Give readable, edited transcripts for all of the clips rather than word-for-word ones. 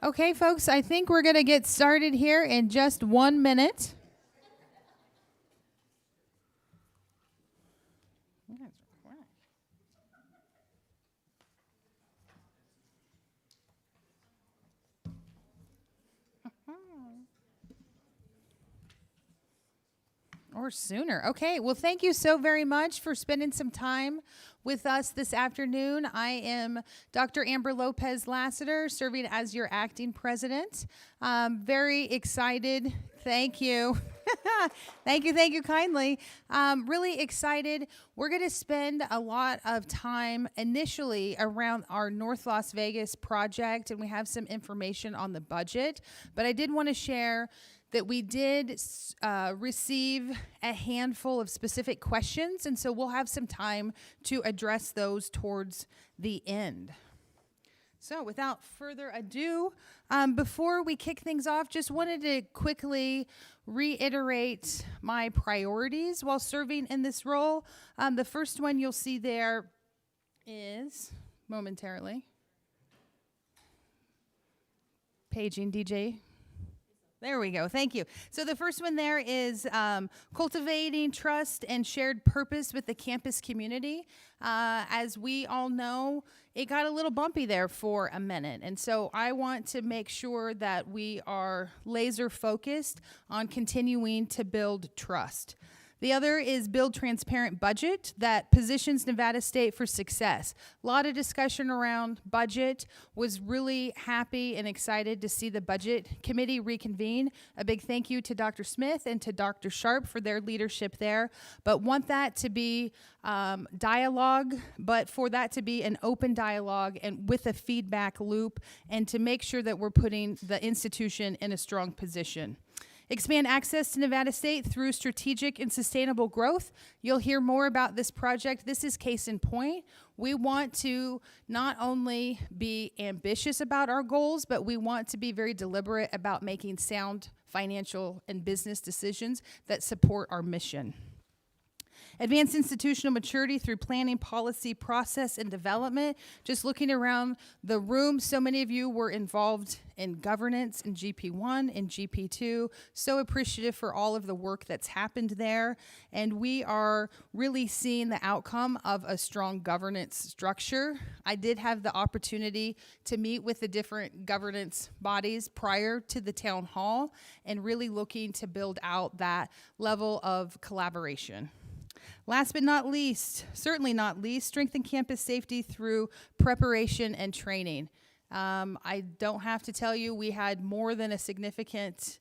Okay, folks, I think we're going to get started here in just 1 minute. Or sooner. Okay, well, thank you so very much for spending some time with us this afternoon. I am Dr. Amber Lopez Lassiter, serving as your acting president. Very excited. Thank you. Thank you kindly. Really excited. We're going to spend a lot of time initially around our North Las Vegas project, and we have some information on the budget. But I did want to share that we did receive a handful of specific questions, and so we'll have some time to address those towards the end. So without further ado, before we kick things off, just wanted to quickly reiterate my priorities while serving in this role. The first one you'll see there is, momentarily, paging DJ. There we go. Thank you. So the first one there is cultivating trust and shared purpose with the campus community. As we all know, it got a little bumpy there for a minute. And so I want to make sure that we are laser focused on continuing to build trust. The other is build transparent budget that positions Nevada State for success. A lot of discussion around budget. Was really happy and excited to see the budget committee reconvene. A big thank you to Dr. Smith and to Dr. Sharp for their leadership there. But want that to be dialogue, but for that to be an open dialogue and with a feedback loop, and to make sure that we're putting the institution in a strong position. Expand access to Nevada State through strategic and sustainable growth. You'll hear more about this project. This is case in point. We want to not only be ambitious about our goals, but we want to be very deliberate about making sound financial and business decisions that support our mission. Advance institutional maturity through planning, policy, process, and development. Just looking around the room, so many of you were involved in governance in GP1 and GP2. So appreciative for all of the work that's happened there. And we are really seeing the outcome of a strong governance structure. I did have the opportunity to meet with the different governance bodies prior to the town hall and really looking to build out that level of collaboration. Last but not least, certainly not least, strengthen campus safety through preparation and training. I don't have to tell you, we had more than a significant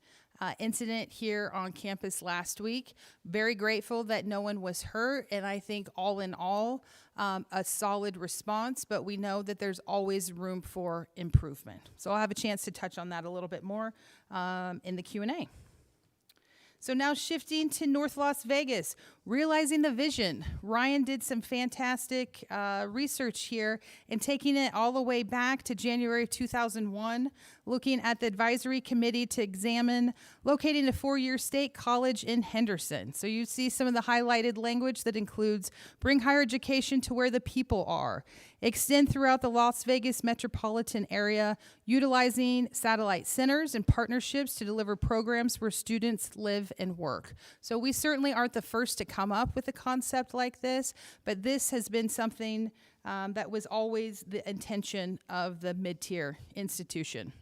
incident here on campus last week. Very grateful that no one was hurt, and I think all in all, a solid response, but we know that there's always room for improvement. So I'll have a chance to touch on that a little bit more in the Q&A. So now shifting to North Las Vegas, realizing the vision. Ryan did some fantastic research here and taking it all the way back to January of 2001, looking at the advisory committee to examine locating a four-year state college in Henderson. So you see some of the highlighted language that includes bring higher education to where the people are, extend throughout the Las Vegas metropolitan area, utilizing satellite centers and partnerships to deliver programs where students live and work. So we certainly aren't the first to come up with a concept like this, but this has been something that was always the intention of the mid-tier institution.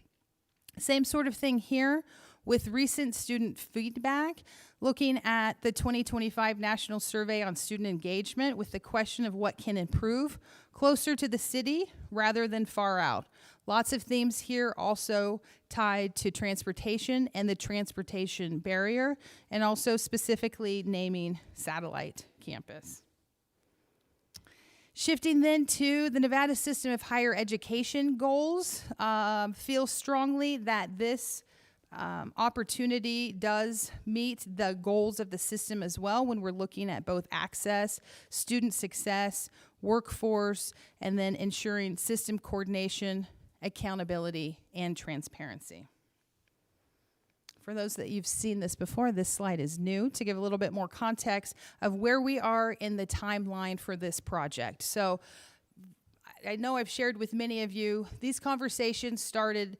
Same sort of thing here with recent student feedback, looking at the 2025 National Survey on Student Engagement with the question of what can improve closer to the city rather than far out. Lots of themes here also tied to transportation and the transportation barrier, and also specifically naming satellite campus. Shifting then to the Nevada System of Higher Education goals, feel strongly that this opportunity does meet the goals of the system as well when we're looking at both access, student success, workforce, and then ensuring system coordination, accountability, and transparency. For those that you've seen this before, this slide is new to give a little bit more context of where we are in the timeline for this project. So I know I've shared with many of you, these conversations started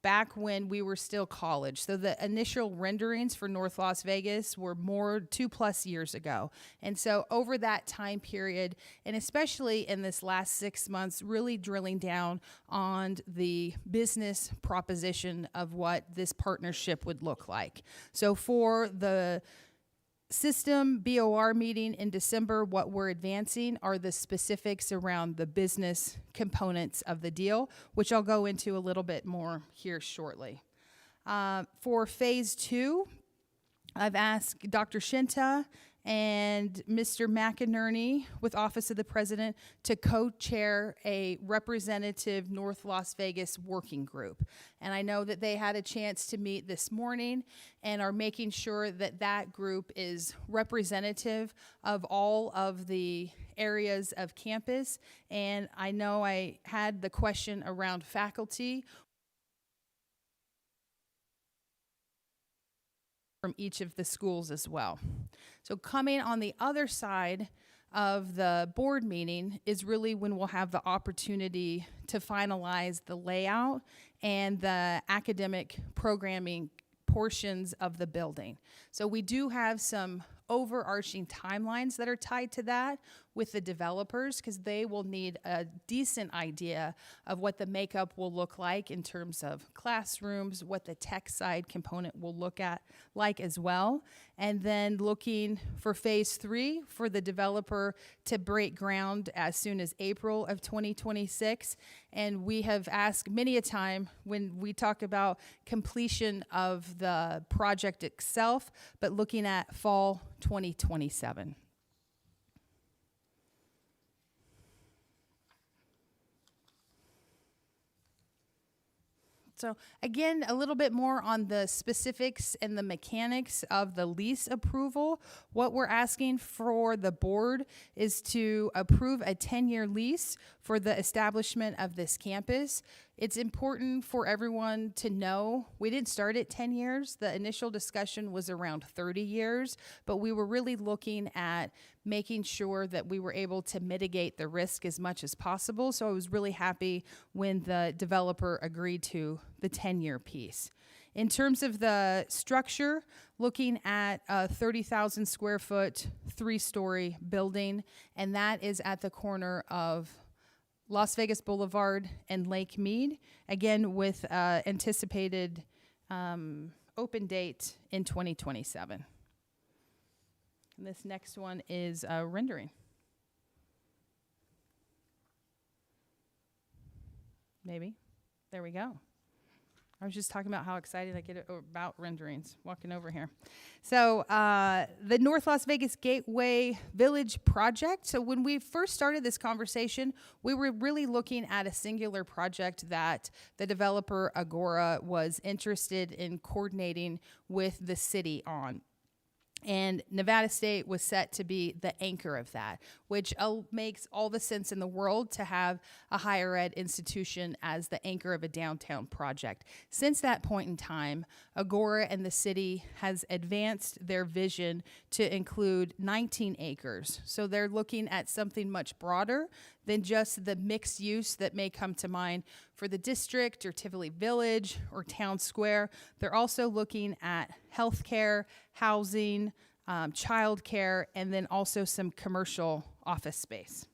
back when we were still college. So the initial renderings for North Las Vegas were more 2+ years ago. And so over that time period, and especially in this last 6 months, really drilling down on the business proposition of what this partnership would look like. So for the system BOR meeting in December, what we're advancing are the specifics around the business components of the deal, which I'll go into a little bit more here shortly. For phase 2, I've asked Dr. Shinta and Mr. McInerney with Office of the President to co-chair a representative North Las Vegas working group. And I know that they had a chance to meet this morning and are making sure that that group is representative of all of the areas of campus. And I know I had the question around faculty from each of the schools as well. So coming on the other side of the board meeting is really when we'll have the opportunity to finalize the layout and the academic programming portions of the building. So we do have some overarching timelines that are tied to that with the developers, because they will need a decent idea of what the makeup will look like in terms of classrooms, what the tech side component will look at like as well. And then looking for phase 3 for the developer to break ground as soon as April of 2026. And we have asked many a time when we talk about completion of the project itself, but looking at fall 2027. So again, a little bit more on the specifics and the mechanics of the lease approval. What we're asking for the board is to approve a 10-year lease for the establishment of this campus. It's important for everyone to know we didn't start at 10 years. The initial discussion was around 30 years, but we were really looking at making sure that we were able to mitigate the risk as much as possible. So I was really happy when the developer agreed to the 10-year piece. In terms of the structure, looking at a 30,000 square foot, 3-story building, and that is at the corner of Las Vegas Boulevard and Lake Mead, again with anticipated open date in 2027. And this next one is rendering. Maybe. There we go. I was just talking about how excited I get about renderings, walking over here. So the North Las Vegas Gateway Village project. So when we first started this conversation, we were really looking at a singular project that the developer Agora was interested in coordinating with the city on. And Nevada State was set to be the anchor of that, which makes all the sense in the world to have a higher ed institution as the anchor of a downtown project. Since that point in time, Agora and the city has advanced their vision to include 19 acres. So they're looking at something much broader than just the mixed use that may come to mind for the district or Tivoli Village or Town Square. They're also looking at healthcare, housing, childcare, and then also some commercial office space.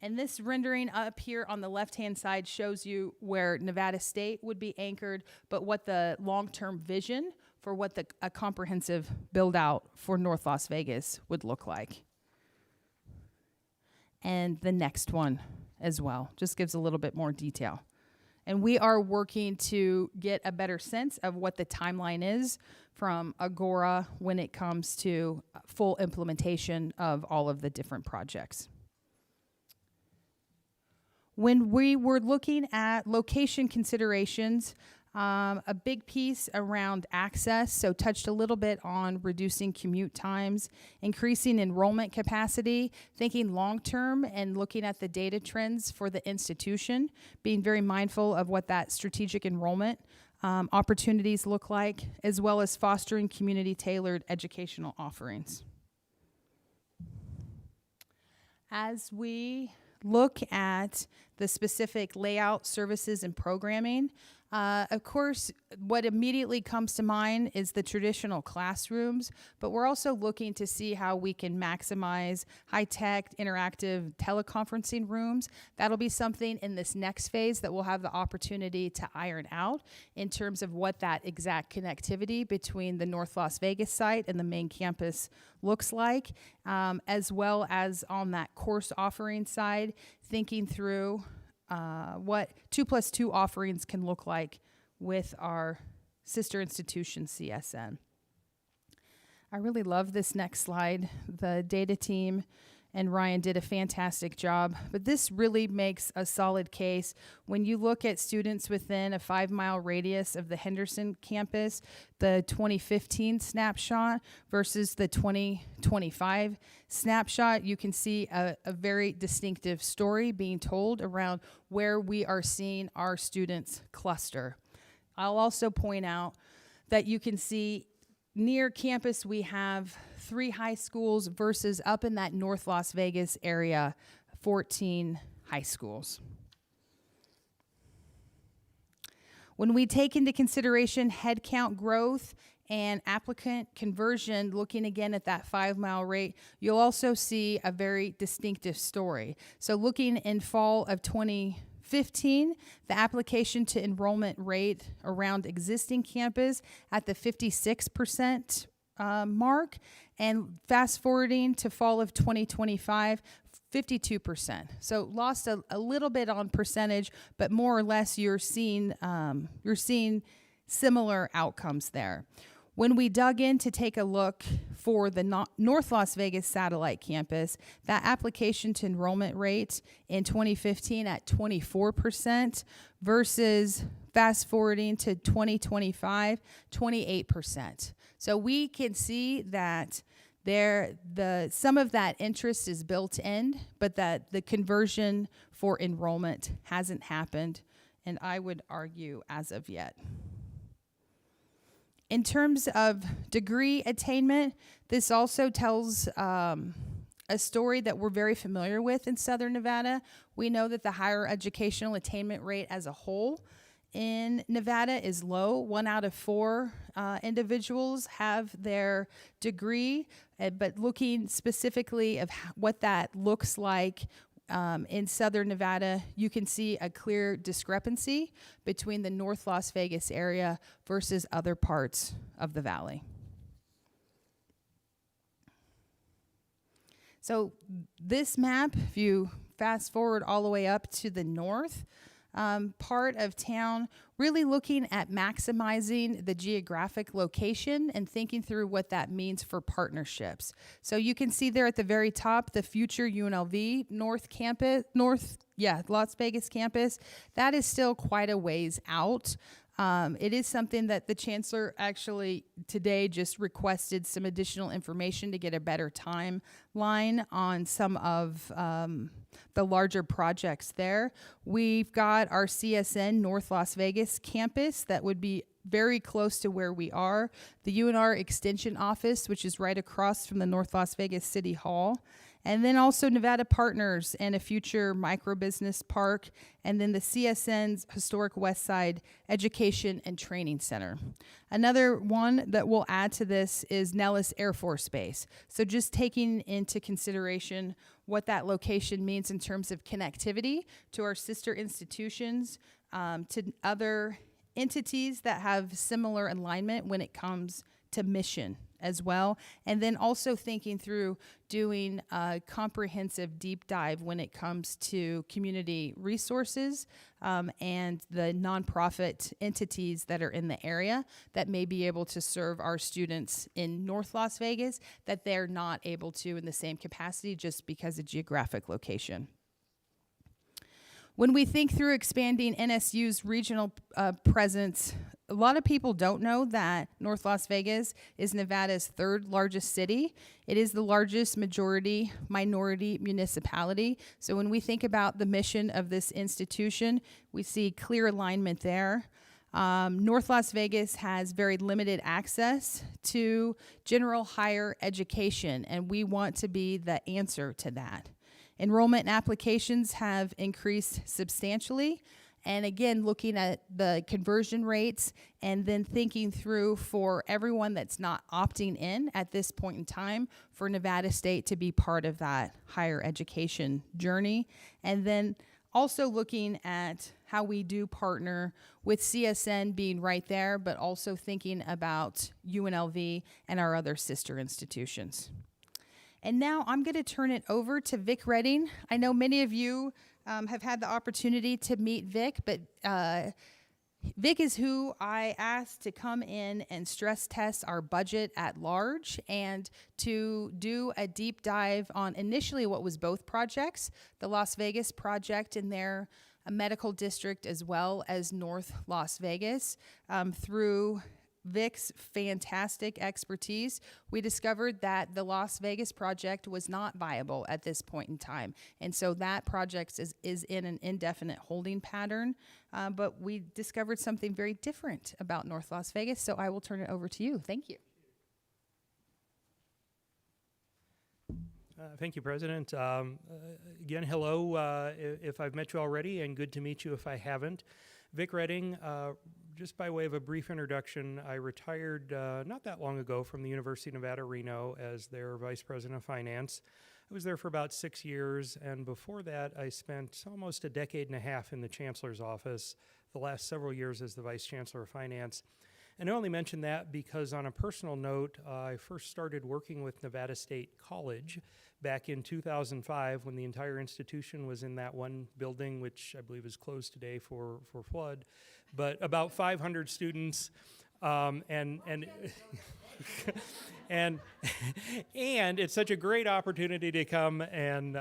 And this rendering up here on the left-hand side shows you where Nevada State would be anchored, but what the long-term vision for what a comprehensive build-out for North Las Vegas would look like. And the next one as well, just gives a little bit more detail. And we are working to get a better sense of what the timeline is from Agora when it comes to full implementation of all of the different projects. When we were looking at location considerations, a big piece around access, so touched a little bit on reducing commute times, increasing enrollment capacity, thinking long-term and looking at the data trends for the institution, being very mindful of what that strategic enrollment opportunities look like, as well as fostering community-tailored educational offerings. As we look at the specific layout, services, and programming, of course, what immediately comes to mind is the traditional classrooms, but we're also looking to see how we can maximize high-tech, interactive teleconferencing rooms. That'll be something in this next phase that we'll have the opportunity to iron out in terms of what that exact connectivity between the North Las Vegas site and the main campus looks like, as well as on that course offering side, thinking through what 2+2 offerings can look like with our sister institution, CSN. I really love this next slide. The data team and Ryan did a fantastic job, but this really makes a solid case. When you look at students within a 5-mile radius of the Henderson campus, the 2015 snapshot versus the 2025 snapshot, you can see a very distinctive story being told around where we are seeing our students cluster. I'll also point out that you can see near campus, we have 3 high schools versus up in that North Las Vegas area, 14 high schools. When we take into consideration headcount growth and applicant conversion, looking again at that 5-mile rate, you'll also see a very distinctive story. So looking in fall of 2015, the application to enrollment rate around existing campus at the 56% mark, and fast forwarding to fall of 2025, 52%. So lost a little bit on percentage, but more or less you're seeing similar outcomes there. When we dug in to take a look for the North Las Vegas satellite campus, that application to enrollment rate in 2015 at 24% versus fast forwarding to 2025, 28%. So we can see that some of that interest is built in, but that the conversion for enrollment hasn't happened, and I would argue as of yet. In terms of degree attainment, this also tells a story that we're very familiar with in Southern Nevada. We know that the higher educational attainment rate as a whole in Nevada is low. 1 out of 4 individuals have their degree, but looking specifically of what that looks like in Southern Nevada, you can see a clear discrepancy between the North Las Vegas area versus other parts of the valley. So this map, if you fast forward all the way up to the north, part of town, really looking at maximizing the geographic location and thinking through what that means for partnerships. So you can see there at the very top, the future UNLV Las Vegas campus. That is still quite a ways out. It is something that the chancellor actually today just requested some additional information to get a better timeline on some of the larger projects there. We've got our CSN North Las Vegas campus that would be very close to where we are. The UNR Extension Office, which is right across from the North Las Vegas City Hall. And then also Nevada Partners and a future micro-business park, and then the CSN's Historic West Side Education and Training Center. Another one that we'll add to this is Nellis Air Force Base. So just taking into consideration what that location means in terms of connectivity to our sister institutions, to other entities that have similar alignment when it comes to mission as well, and then also thinking through doing a comprehensive deep dive when it comes to community resources and the nonprofit entities that are in the area that may be able to serve our students in North Las Vegas that they're not able to in the same capacity just because of geographic location. When we think through expanding NSU's regional presence, a lot of people don't know that North Las Vegas is Nevada's 3rd largest city. It is the largest minority municipality. So when we think about the mission of this institution, we see clear alignment there. North Las Vegas has very limited access to general higher education, and we want to be the answer to that. Enrollment and applications have increased substantially. And again, looking at the conversion rates and then thinking through for everyone that's not opting in at this point in time for Nevada State to be part of that higher education journey. And then also looking at how we do partner with CSN being right there, but also thinking about UNLV and our other sister institutions. And now I'm going to turn it over to Vic Redding. I know many of you have had the opportunity to meet Vic, but Vic is who I asked to come in and stress test our budget at large and to do a deep dive on initially what was both projects, the Las Vegas project in their medical district as well as North Las Vegas. Through Vic's fantastic expertise, we discovered that the Las Vegas project was not viable at this point in time. And so that project is in an indefinite holding pattern. But we discovered something very different about North Las Vegas. So I will turn it over to you. Thank you. Thank you, President. Again, hello, if I've met you already, and good to meet you if I haven't. Vic Redding, just by way of a brief introduction, I retired not that long ago from the University of Nevada, Reno as their Vice President of Finance. I was there for about 6 years, and before that, I spent almost a decade and a half in the Chancellor's office, the last several years as the Vice Chancellor of Finance. And I only mention that because on a personal note, I first started working with Nevada State College back in 2005 when the entire institution was in that one building, which I believe is closed today for flood, but about 500 students, and and it's such a great opportunity to come and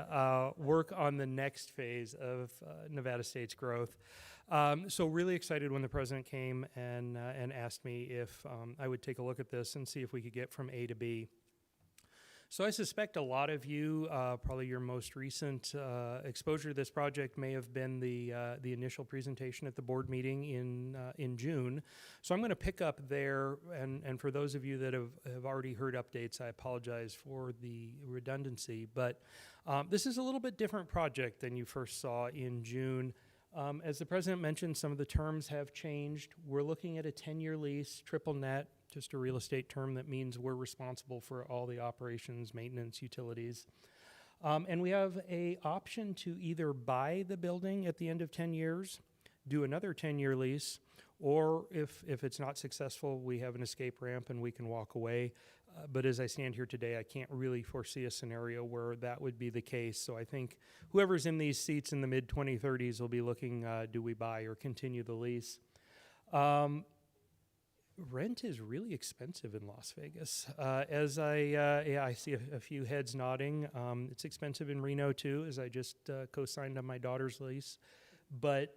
work on the next phase of Nevada State's growth. So really excited when the president came and asked me if I would take a look at this and see if we could get from A to B. So I suspect a lot of you, probably your most recent exposure to this project may have been the initial presentation at the board meeting in June. So I'm going to pick up there, and for those of you that have already heard updates, I apologize for the redundancy, but this is a little bit different project than you first saw in June. As the president mentioned, some of the terms have changed. We're looking at a 10-year lease, triple net, just a real estate term that means we're responsible for all the operations, maintenance, utilities. And we have an option to either buy the building at the end of 10 years, do another 10-year lease, or if it's not successful, we have an escape ramp and we can walk away. But as I stand here today, I can't really foresee a scenario where that would be the case. So I think whoever's in these seats in the mid-2030s will be looking, do we buy or continue the lease? Rent is really expensive in Las Vegas. As I see a few heads nodding. It's expensive in Reno too, as I just co-signed on my daughter's lease. But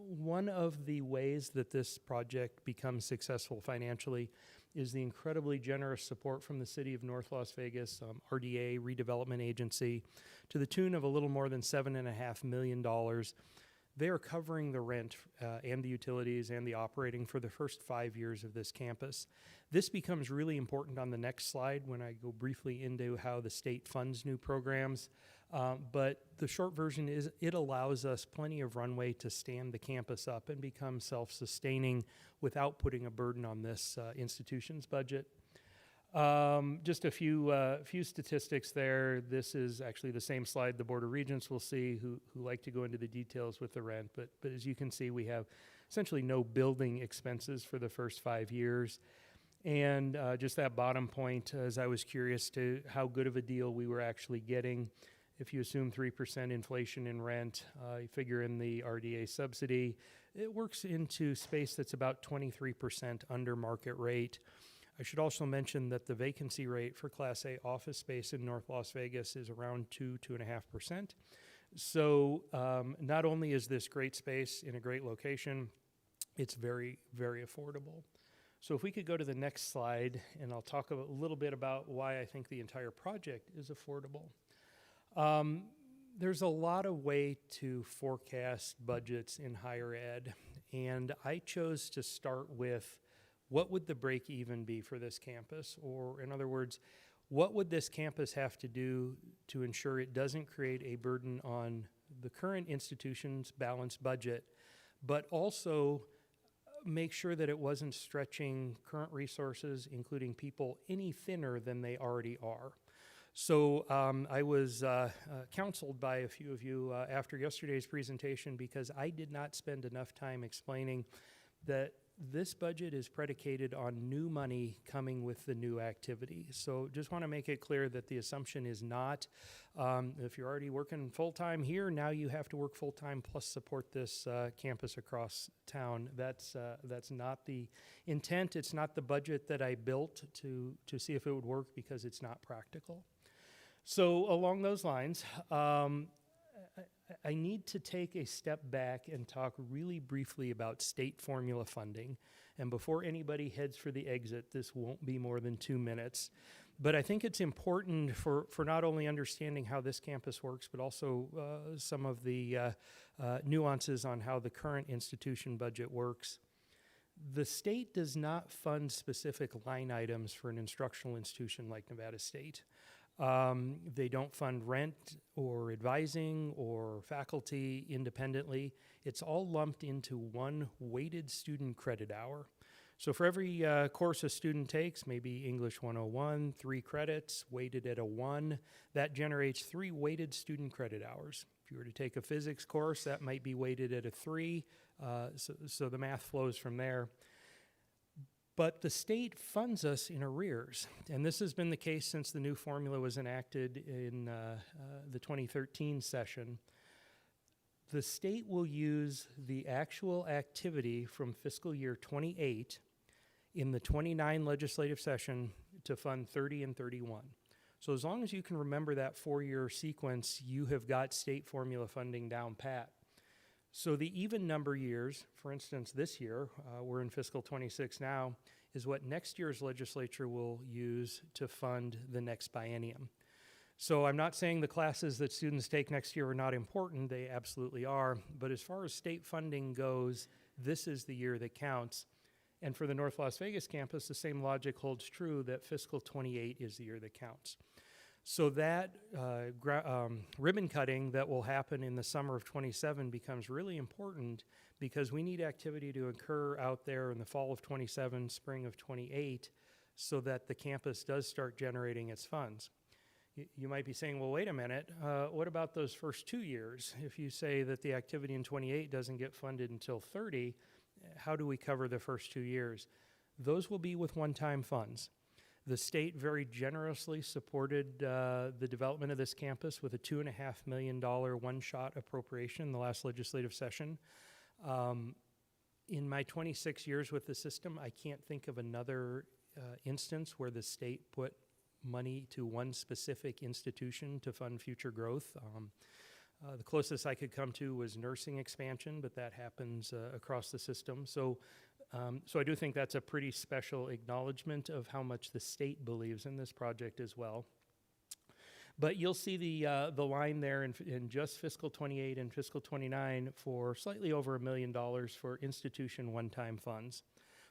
one of the ways that this project becomes successful financially is the incredibly generous support from the city of North Las Vegas, RDA, Redevelopment Agency, to the tune of a little more than $7.5 million. They are covering the rent and the utilities and the operating for the first 5 years of this campus. This becomes really important on the next slide when I go briefly into how the state funds new programs. But the short version is it allows us plenty of runway to stand the campus up and become self-sustaining without putting a burden on this institution's budget. Just a few statistics there. This is actually the same slide the Board of Regents will see who like to go into the details with the rent. But as you can see, we have essentially no building expenses for the first 5 years. And just that bottom point, as I was curious to how good of a deal we were actually getting. If you assume 3% inflation in rent, you figure in the RDA subsidy, it works into space that's about 23% under market rate. I should also mention that the vacancy rate for Class A office space in North Las Vegas is around 2.5%. So not only is this great space in a great location, it's very, very affordable. So if we could go to the next slide, and I'll talk a little bit about why I think the entire project is affordable. There's a lot of way to forecast budgets in higher ed, and I chose to start with what would the break even be for this campus? Or in other words, What would this campus have to do to ensure it doesn't create a burden on the current institution's balanced budget, but also make sure that it wasn't stretching current resources, including people, any thinner than they already are? So I was counseled by a few of you after yesterday's presentation, because I did not spend enough time explaining that this budget is predicated on new money coming with the new activity. So just want to make it clear that the assumption is not, if you're already working full-time here, now you have to work full-time plus support this campus across town. That's not the intent. It's not the budget that I built to see if it would work, because it's not practical. So along those lines, I need to take a step back and talk really briefly about state formula funding. And before anybody heads for the exit, this won't be more than 2 minutes. But I think it's important for not only understanding how this campus works, but also some of the nuances on how the current institution budget works. The state does not fund specific line items for an instructional institution like Nevada State. They don't fund rent or advising or faculty independently. It's all lumped into one weighted student credit hour. So for every course a student takes, maybe English 101, 3 credits, weighted at a 1, that generates 3 weighted student credit hours. If you were to take a physics course, that might be weighted at a 3, so the math flows from there. But the state funds us in arrears, and this has been the case since the new formula was enacted in the 2013 session. The state will use the actual activity from fiscal year 28 in the 29 legislative session to fund 30 and 31. So as long as you can remember that 4-year sequence, you have got state formula funding down pat. So the even number years, for instance, this year, we're in fiscal 26 now, is what next year's legislature will use to fund the next biennium. So I'm not saying the classes that students take next year are not important, they absolutely are, but as far as state funding goes, this is the year that counts. And for the North Las Vegas campus, the same logic holds true, that fiscal 28 is the year that counts. So that ribbon cutting that will happen in the summer of 27 becomes really important, because we need activity to occur out there in the fall of 27, spring of 28, so that the campus does start generating its funds. You might be saying, well, wait a minute, what about those first 2 years? If you say that the activity in 28 doesn't get funded until 30, how do we cover the first 2 years? Those will be with one-time funds. The state very generously supported the development of this campus with a $2.5 million one-shot appropriation in the last legislative session. In my 26 years with the system, I can't think of another instance where the state put money to one specific institution to fund future growth. The closest I could come to was nursing expansion, but that happens across the system. So I do think that's a pretty special acknowledgement of how much the state believes in this project as well. But you'll see the line there in just fiscal 28 and fiscal 29 for slightly over $1 million for institution one-time funds.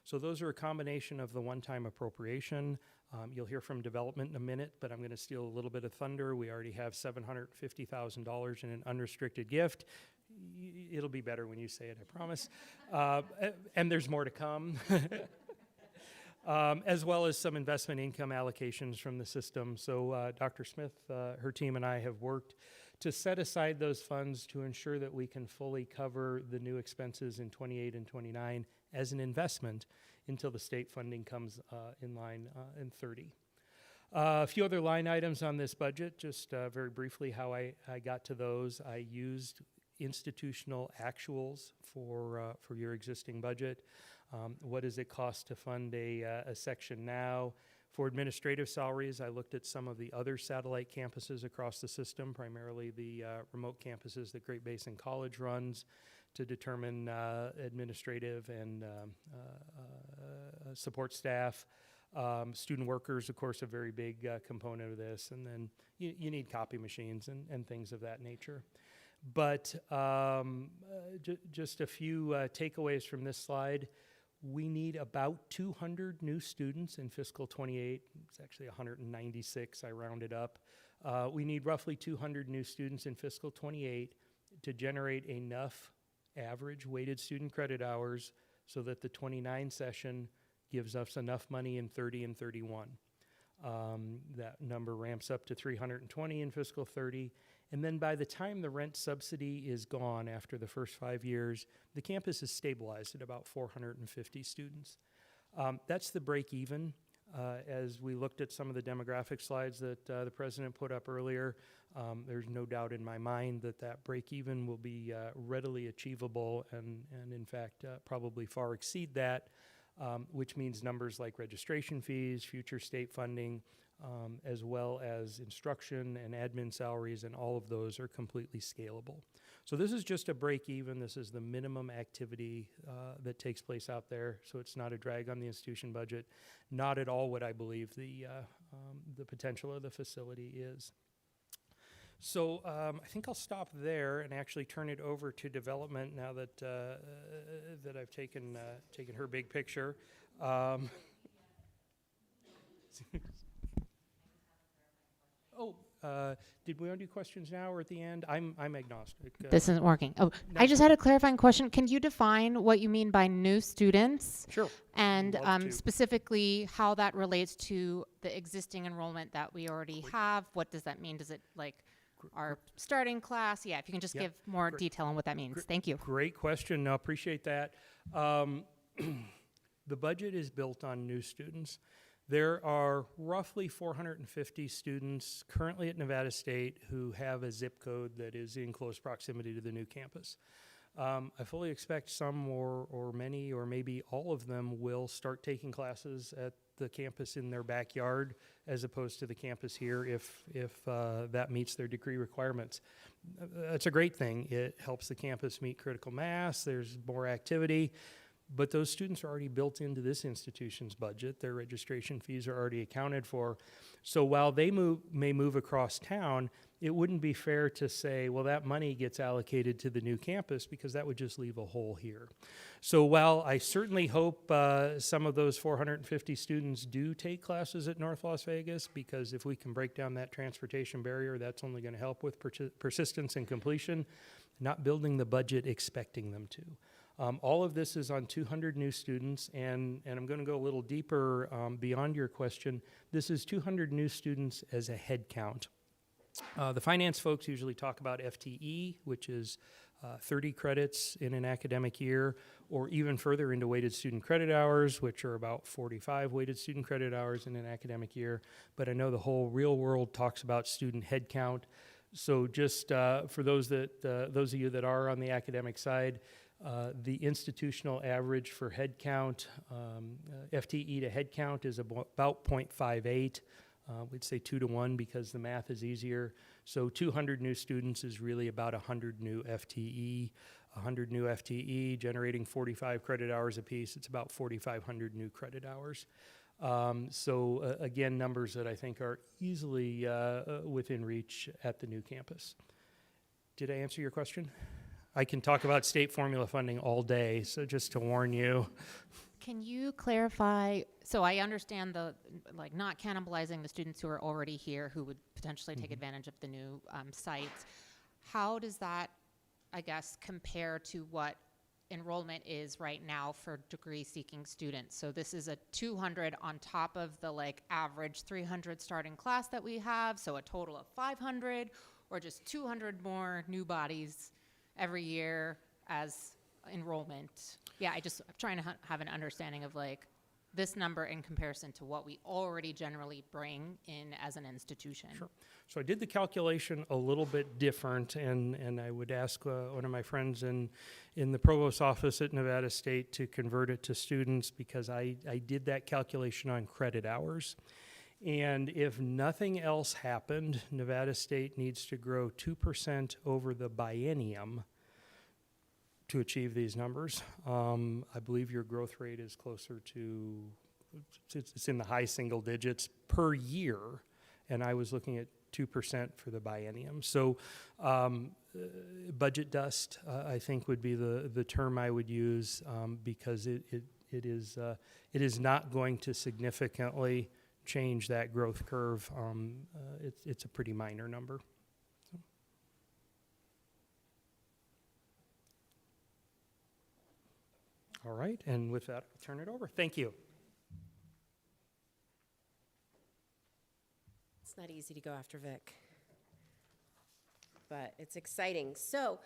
So those are a combination of the one-time appropriation. You'll hear from development in a minute, but I'm going to steal a little bit of thunder. We already have $750,000 in an unrestricted gift. It'll be better when you say it, I promise. And there's more to come. As well as some investment income allocations from the system. So Dr. Smith, her team, and I have worked to set aside those funds to ensure that we can fully cover the new expenses in 28 and 29 as an investment until the state funding comes in line in 30. A few other line items on this budget, just very briefly how I got to those. I used institutional actuals for your existing budget. What does it cost to fund a section now? For administrative salaries, I looked at some of the other satellite campuses across the system, primarily the remote campuses that Great Basin College runs, to determine administrative and support staff. Student workers, of course, a very big component of this. And then you need copy machines and things of that nature. But just a few takeaways from this slide. We need about 200 new students in fiscal 28. It's actually 196, I rounded up. We need roughly 200 new students in fiscal 28 to generate enough average weighted student credit hours so that the 29 session gives us enough money in 30 and 31. That number ramps up to 320 in fiscal 30. And then by the time the rent subsidy is gone after the first 5 years, the campus is stabilized at about 450 students. That's the break even. As we looked at some of the demographic slides that the president put up earlier, there's no doubt in my mind that that break even will be readily achievable and in fact probably far exceed that, which means numbers like registration fees, future state funding, as well as instruction and admin salaries, and all of those are completely scalable. So this is just a break even. This is the minimum activity that takes place out there, so it's not a drag on the institution budget. Not at all what I believe the potential of the facility is. So I think I'll stop there and actually turn it over to development now that that I've taken her big picture. Did we want to do questions now or at the end? I'm agnostic. This isn't working. Oh, no. I just had a clarifying question. Can you define what you mean by new students? Sure. And Love to. specifically how that relates to the existing enrollment that we already have? What does that mean? Does it like our starting class? Yeah, if you can just Yeah. give more Great. detail on what that means. Thank you. Great question. No, appreciate that. The budget is built on new students. There are roughly 450 students currently at Nevada State who have a zip code that is in close proximity to the new campus. I fully expect some or many or maybe all of them will start taking classes at the campus in their backyard as opposed to the campus here if that meets their degree requirements. That's a great thing. It helps the campus meet critical mass. There's more activity. But those students are already built into this institution's budget. Their registration fees are already accounted for. So while they may move across town, it wouldn't be fair to say, well, that money gets allocated to the new campus because that would just leave a hole here. So while I certainly hope some of those 450 students do take classes at North Las Vegas, because if we can break down that transportation barrier, that's only going to help with persistence and completion, not building the budget expecting them to. All of this is on 200 new students, and I'm going to go a little deeper beyond your question. This is 200 new students as a head count. The finance folks usually talk about FTE, which is 30 credits in an academic year, or even further into weighted student credit hours, which are about 45 weighted student credit hours in an academic year. But I know the whole real world talks about student head count. So just for those of you that are on the academic side, the institutional average for head count, FTE to head count, is about 0.58. We'd say 2 to 1 because the math is easier. So 200 new students is really about 100 new FTE. 100 new FTE generating 45 credit hours apiece. It's about 4,500 new credit hours. So again, numbers that I think are easily within reach at the new campus. Did I answer your question? I can talk about state formula funding all day, so just to warn you. Can you clarify, so I understand the, like, not cannibalizing the students who are already here who would potentially take advantage of the new sites. How does that, I guess, compare to what enrollment is right now for degree-seeking students? So this is a 200 on top of the, like, average 300 starting class that we have, so a total of 500, or just 200 more new bodies every year as enrollment? Yeah, I'm trying to have an understanding of like this number in comparison to what we already generally bring in as an institution. Sure. So I did the calculation a little bit different, and I would ask one of my friends in the provost's office at Nevada State to convert it to students, because I did that calculation on credit hours. And if nothing else happened, Nevada State needs to grow 2% over the biennium to achieve these numbers. I believe your growth rate is closer to, it's in the high single digits per year, and I was looking at 2% for the biennium. So budget dust, I think, would be the term I would use, because it it is not going to significantly change that growth curve. It's a pretty minor number. All right, and with that, I'll turn it over. Thank you. It's not easy to go after Vic, but it's exciting. So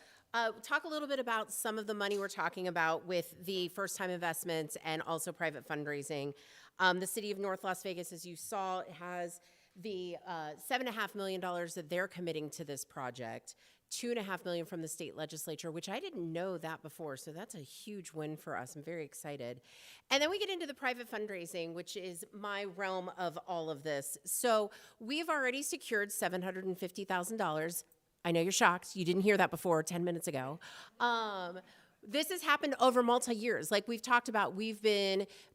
talk a little bit about some of the money we're talking about with the first-time investments and also private fundraising. The city of North Las Vegas, as you saw, has the $7.5 million that they're committing to this project. $2.5 million from the state legislature, which I didn't know that before, so that's a huge win for us. I'm very excited. And then we get into the private fundraising, which is my realm of all of this. So we've already secured $750,000. I know you're shocked. You didn't hear that before 10 minutes ago. This has happened over multi-years. Like we've talked about,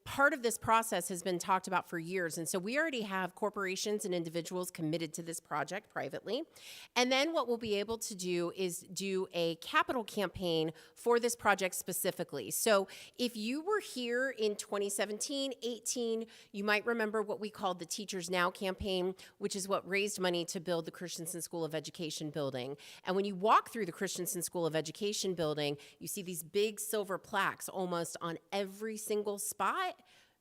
part of this process has been talked about for years. And so we already have corporations and individuals committed to this project privately. And then what we'll be able to do is do a capital campaign for this project specifically. So if you were here in 2017, 18, you might remember what we called the Teachers Now campaign, which is what raised money to build the Christensen School of Education building. And when you walk through the Christensen School of Education building, you see these big silver plaques almost on every single spot.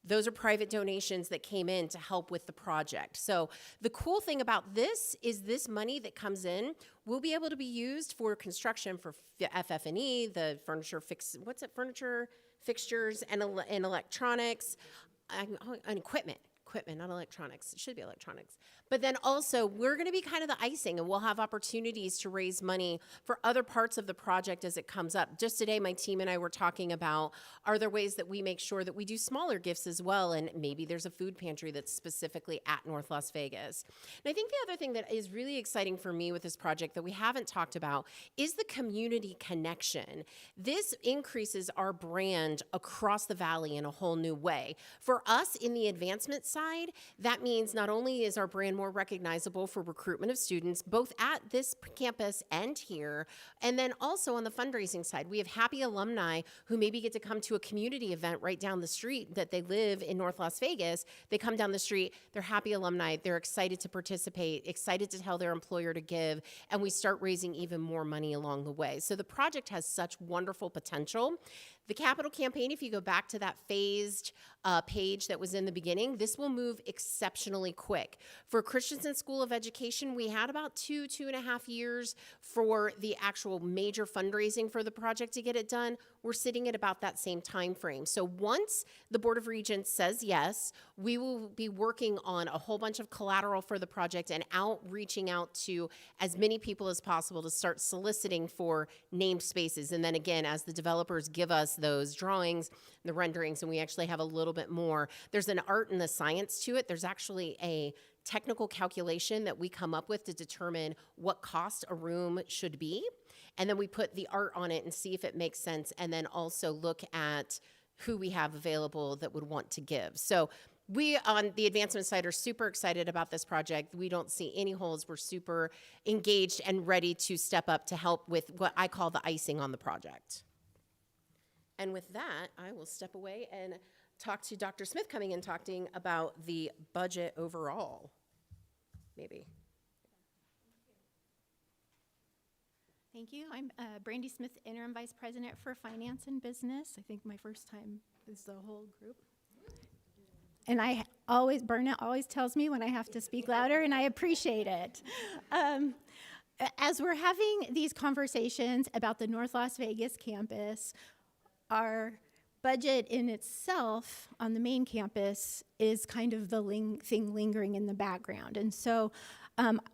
Those are private donations that came in to help with the project. So the cool thing about this is this money that comes in will be able to be used for construction for FF&E, the furniture furniture, fixtures, and electronics, and equipment, not electronics. It should be electronics. But then also, we're going to be kind of the icing, and we'll have opportunities to raise money for other parts of the project as it comes up. Just today, my team and I were talking about, are there ways that we make sure that we do smaller gifts as well, and maybe there's a food pantry that's specifically at North Las Vegas. And I think the other thing that is really exciting for me with this project that we haven't talked about is the community connection. This increases our brand across the valley in a whole new way. For us in the advancement side, that means not only is our brand more recognizable for recruitment of students, both at this campus and here, and then also on the fundraising side, we have happy alumni who maybe get to come to a community event right down the street that they live in North Las Vegas. They come down the street, they're happy alumni, they're excited to participate, excited to tell their employer to give, and we start raising even more money along the way. So the project has such wonderful potential. The capital campaign, if you go back to that phased page that was in the beginning, this will move exceptionally quick. For Christensen School of Education, we had about 2.5 years for the actual major fundraising for the project to get it done. We're sitting at about that same time frame. So once the Board of Regents says yes, we will be working on a whole bunch of collateral for the project and reaching out to as many people as possible to start soliciting for named spaces. And then again, as the developers give us those drawings, the renderings, and we actually have a little bit more. There's an art and the science to it. There's actually a technical calculation that we come up with to determine what cost a room should be. And then we put the art on it and see if it makes sense, and then also look at who we have available that would want to give. So we on the advancement side are super excited about this project. We don't see any holes. We're super engaged and ready to step up to help with what I call the icing on the project. And with that, I will step away and talk to Dr. Smith coming in talking about the budget overall, maybe. Thank you. I'm Brandy Smith, Interim Vice President for Finance and Business. I think my first time is the whole group. And Berna always tells me when I have to speak louder, and I appreciate it. As we're having these conversations about the North Las Vegas campus, our budget in itself on the main campus is kind of the thing lingering in the background. And so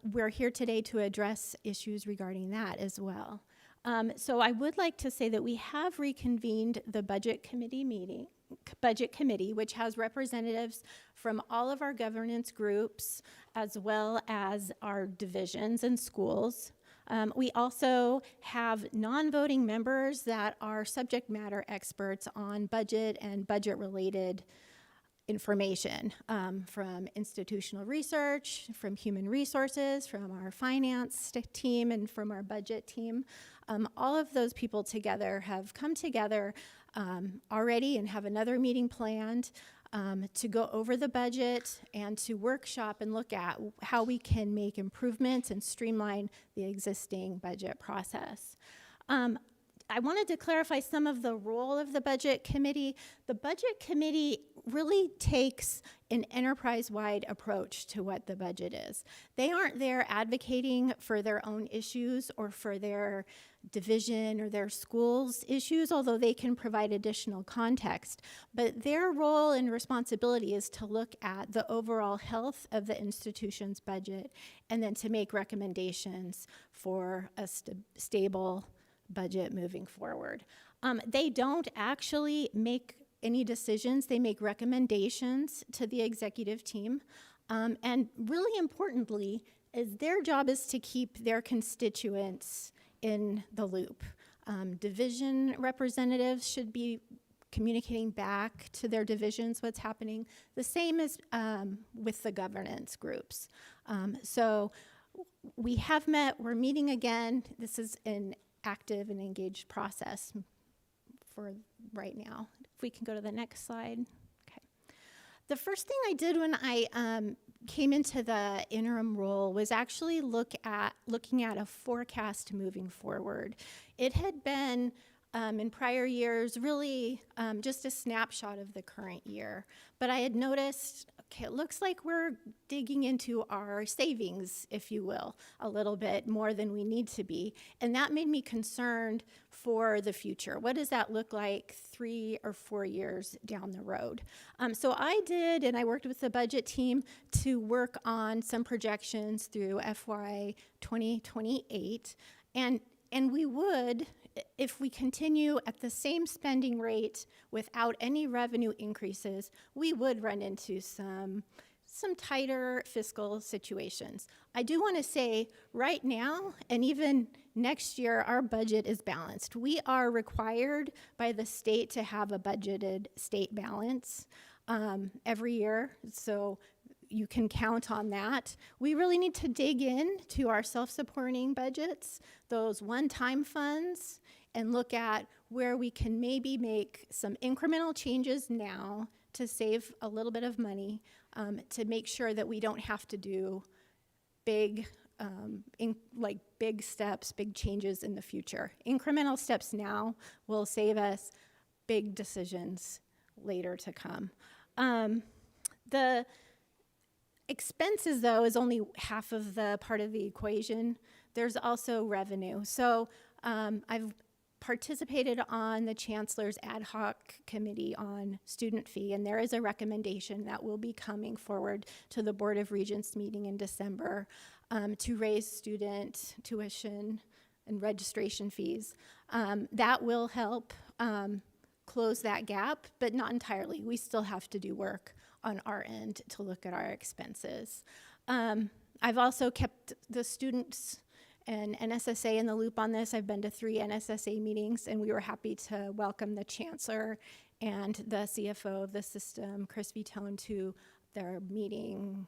we're here today to address issues regarding that as well. So I would like to say that we have reconvened the budget committee, which has representatives from all of our governance groups, as well as our divisions and schools. We also have non-voting members that are subject matter experts on budget and budget-related information from institutional research, from human resources, from our finance team, and from our budget team. All of those people together have come together already and have another meeting planned to go over the budget and to workshop and look at how we can make improvements and streamline the existing budget process. I wanted to clarify some of the role of the budget committee. The budget committee really takes an enterprise-wide approach to what the budget is. They aren't there advocating for their own issues or for their division or their school's issues, although they can provide additional context. But their role and responsibility is to look at the overall health of the institution's budget and then to make recommendations for a stable budget moving forward. They don't actually make any decisions. They make recommendations to the executive team. And really importantly, their job is to keep their constituents in the loop. Division representatives should be communicating back to their divisions what's happening. The same as with the governance groups. So we have met, we're meeting again. This is an active and engaged process for right now. If we can go to the next slide. Okay. The first thing I did when I came into the interim role was actually looking at a forecast moving forward. It had been in prior years really just a snapshot of the current year, but I had noticed, okay, it looks like we're digging into our savings, if you will, a little bit more than we need to be, and that made me concerned for the future. What does that look like 3 or 4 years down the road? So I did, and I worked with the budget team to work on some projections through FY 2028, and we would, if we continue at the same spending rate without any revenue increases, we would run into some tighter fiscal situations. I do want to say right now, and even next year, our budget is balanced. We are required by the state to have a budgeted state balance every year, so you can count on that. We really need to dig in to our self-supporting budgets, those one-time funds, and look at where we can maybe make some incremental changes now to save a little bit of money, to make sure that we don't have to do big steps, big changes in the future. Incremental steps now will save us big decisions later to come. The expenses, though, is only half of the part of the equation. There's also revenue. So I've participated on the Chancellor's ad hoc committee on student fee, and there is a recommendation that will be coming forward to the Board of Regents meeting in December to raise student tuition and registration fees. That will help close that gap, but not entirely. We still have to do work on our end to look at our expenses. I've also kept the students and NSSA in the loop on this. I've been to 3 NSSA meetings, and we were happy to welcome the Chancellor and the CFO of the system, Chris Vitone, to their meeting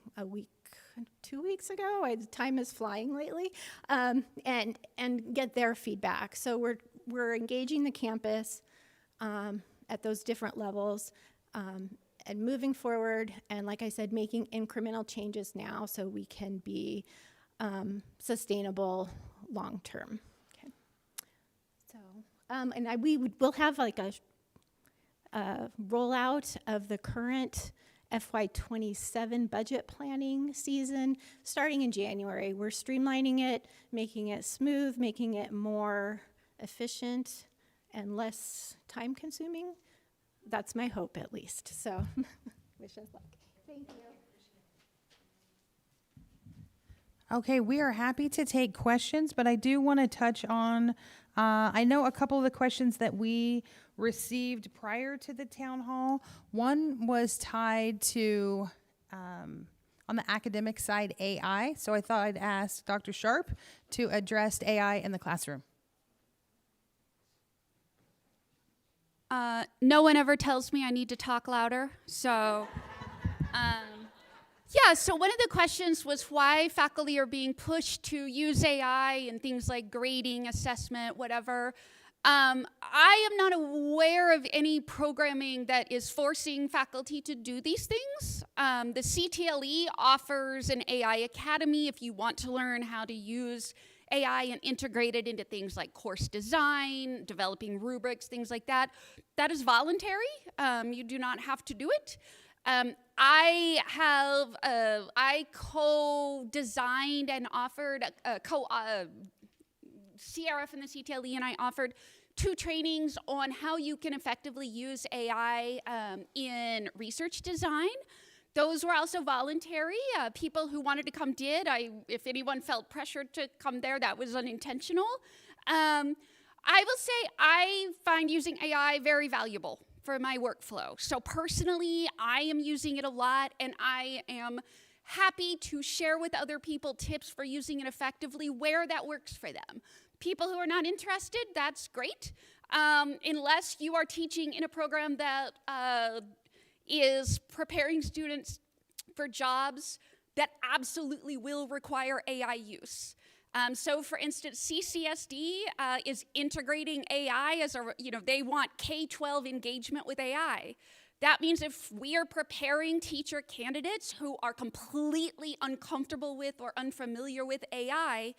2 weeks ago. Time is flying lately, and get their feedback. So we're engaging the campus at those different levels. And moving forward, and like I said, making incremental changes now so we can be sustainable long term. Okay. So, and we'll have like a rollout of the current FY27 budget planning season starting in January. We're streamlining it, making it smooth, making it more efficient and less time consuming. That's my hope, at least. So, wish us luck. Thank you. Okay, we are happy to take questions, but I do want to touch on, I know a couple of the questions that we received prior to the town hall. One was tied to, on the academic side, AI. So I thought I'd ask Dr. Sharp to address AI in the classroom. No one ever tells me I need to talk louder. So, yeah, so one of the questions was why faculty are being pushed to use AI in things like grading, assessment, whatever. I am not aware of any programming that is forcing faculty to do these things. The CTLE offers an AI academy if you want to learn how to use AI and integrate it into things like course design, developing rubrics, things like that. That is voluntary. You do not have to do it. I co-designed and offered CRF and the CTLE, and I offered 2 trainings on how you can effectively use AI in research design. Those were also voluntary. People who wanted to come did. If anyone felt pressured to come there, that was unintentional. I will say I find using AI very valuable for my workflow. So personally, I am using it a lot, and I am happy to share with other people tips for using it effectively where that works for them. People who are not interested, that's great. Unless you are teaching in a program that is preparing students for jobs that absolutely will require AI use. So for instance, CCSD is integrating AI as they want K-12 engagement with AI. That means if we are preparing teacher candidates who are completely uncomfortable with or unfamiliar with AI,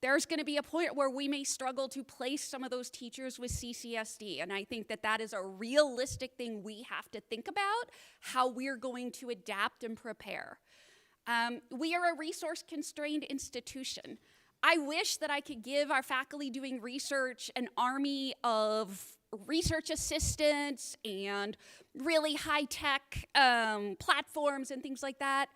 there's going to be a point where we may struggle to place some of those teachers with CCSD. And I think that that is a realistic thing we have to think about, how we're going to adapt and prepare. We are a resource-constrained institution. I wish that I could give our faculty doing research an army of research assistants and really high-tech platforms and things like that.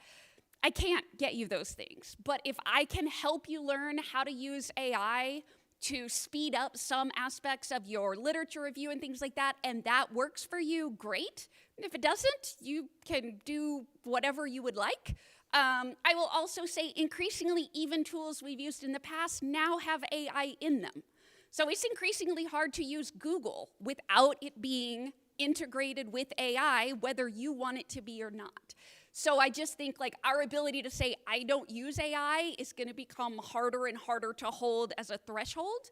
I can't get you those things, but if I can help you learn how to use AI to speed up some aspects of your literature review and things like that, and that works for you, great. If it doesn't, you can do whatever you would like. I will also say increasingly even tools we've used in the past now have AI in them. So it's increasingly hard to use Google without it being integrated with AI, whether you want it to be or not. So I just think like our ability to say, I don't use AI is gonna become harder and harder to hold as a threshold.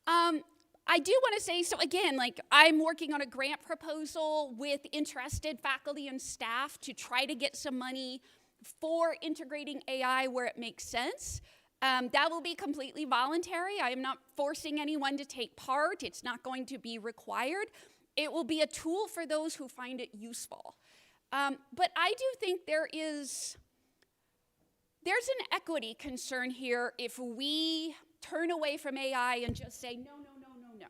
I do wanna say, so again, like I'm working on a grant proposal with interested faculty and staff to try to get some money for integrating AI where it makes sense. That will be completely voluntary. I am not forcing anyone to take part. It's not going to be required. It will be a tool for those who find it useful. But I do think there's an equity concern here if we turn away from AI and just say, no, no, no, no, no.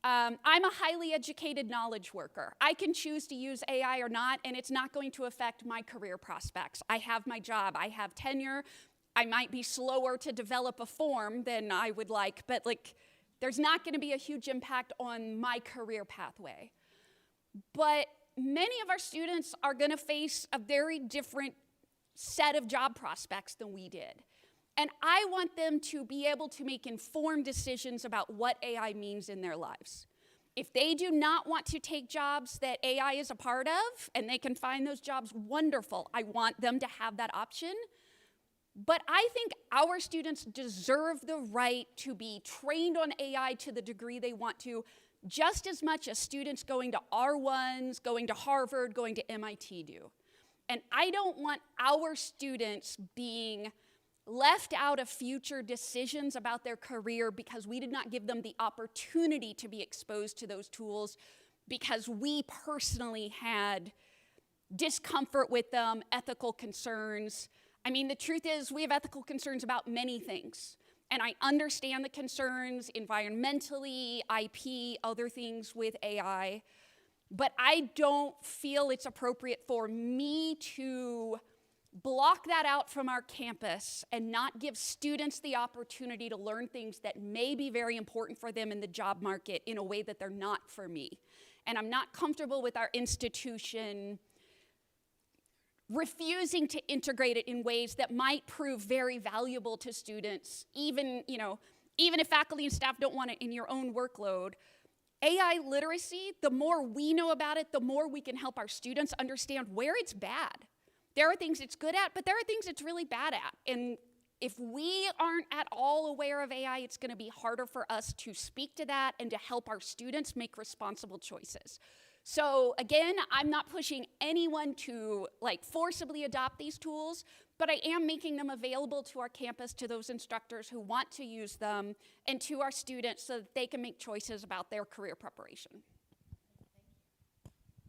I'm a highly educated knowledge worker. I can choose to use AI or not, and it's not going to affect my career prospects. I have my job. I have tenure. I might be slower to develop a form than I would like, but like, there's not going to be a huge impact on my career pathway. But many of our students are going to face a very different set of job prospects than we did. And I want them to be able to make informed decisions about what AI means in their lives. If they do not want to take jobs that AI is a part of, and they can find those jobs, wonderful. I want them to have that option. But I think our students deserve the right to be trained on AI to the degree they want to, just as much as students going to R1s, going to Harvard, going to MIT do. And I don't want our students being left out of future decisions about their career because we did not give them the opportunity to be exposed to those tools because we personally had discomfort with them, ethical concerns. I mean, the truth is we have ethical concerns about many things. And I understand the concerns environmentally, IP, other things with AI. But I don't feel it's appropriate for me to block that out from our campus and not give students the opportunity to learn things that may be very important for them in the job market in a way that they're not for me. And I'm not comfortable with our institution refusing to integrate it in ways that might prove very valuable to students, even if faculty and staff don't want it in your own workload. AI literacy, the more we know about it, the more we can help our students understand where it's bad. There are things it's good at, but there are things it's really bad at. And If we aren't at all aware of AI, it's going to be harder for us to speak to that and to help our students make responsible choices. So again, I'm not pushing anyone to like forcibly adopt these tools, but I am making them available to our campus, to those instructors who want to use them, and to our students so that they can make choices about their career preparation.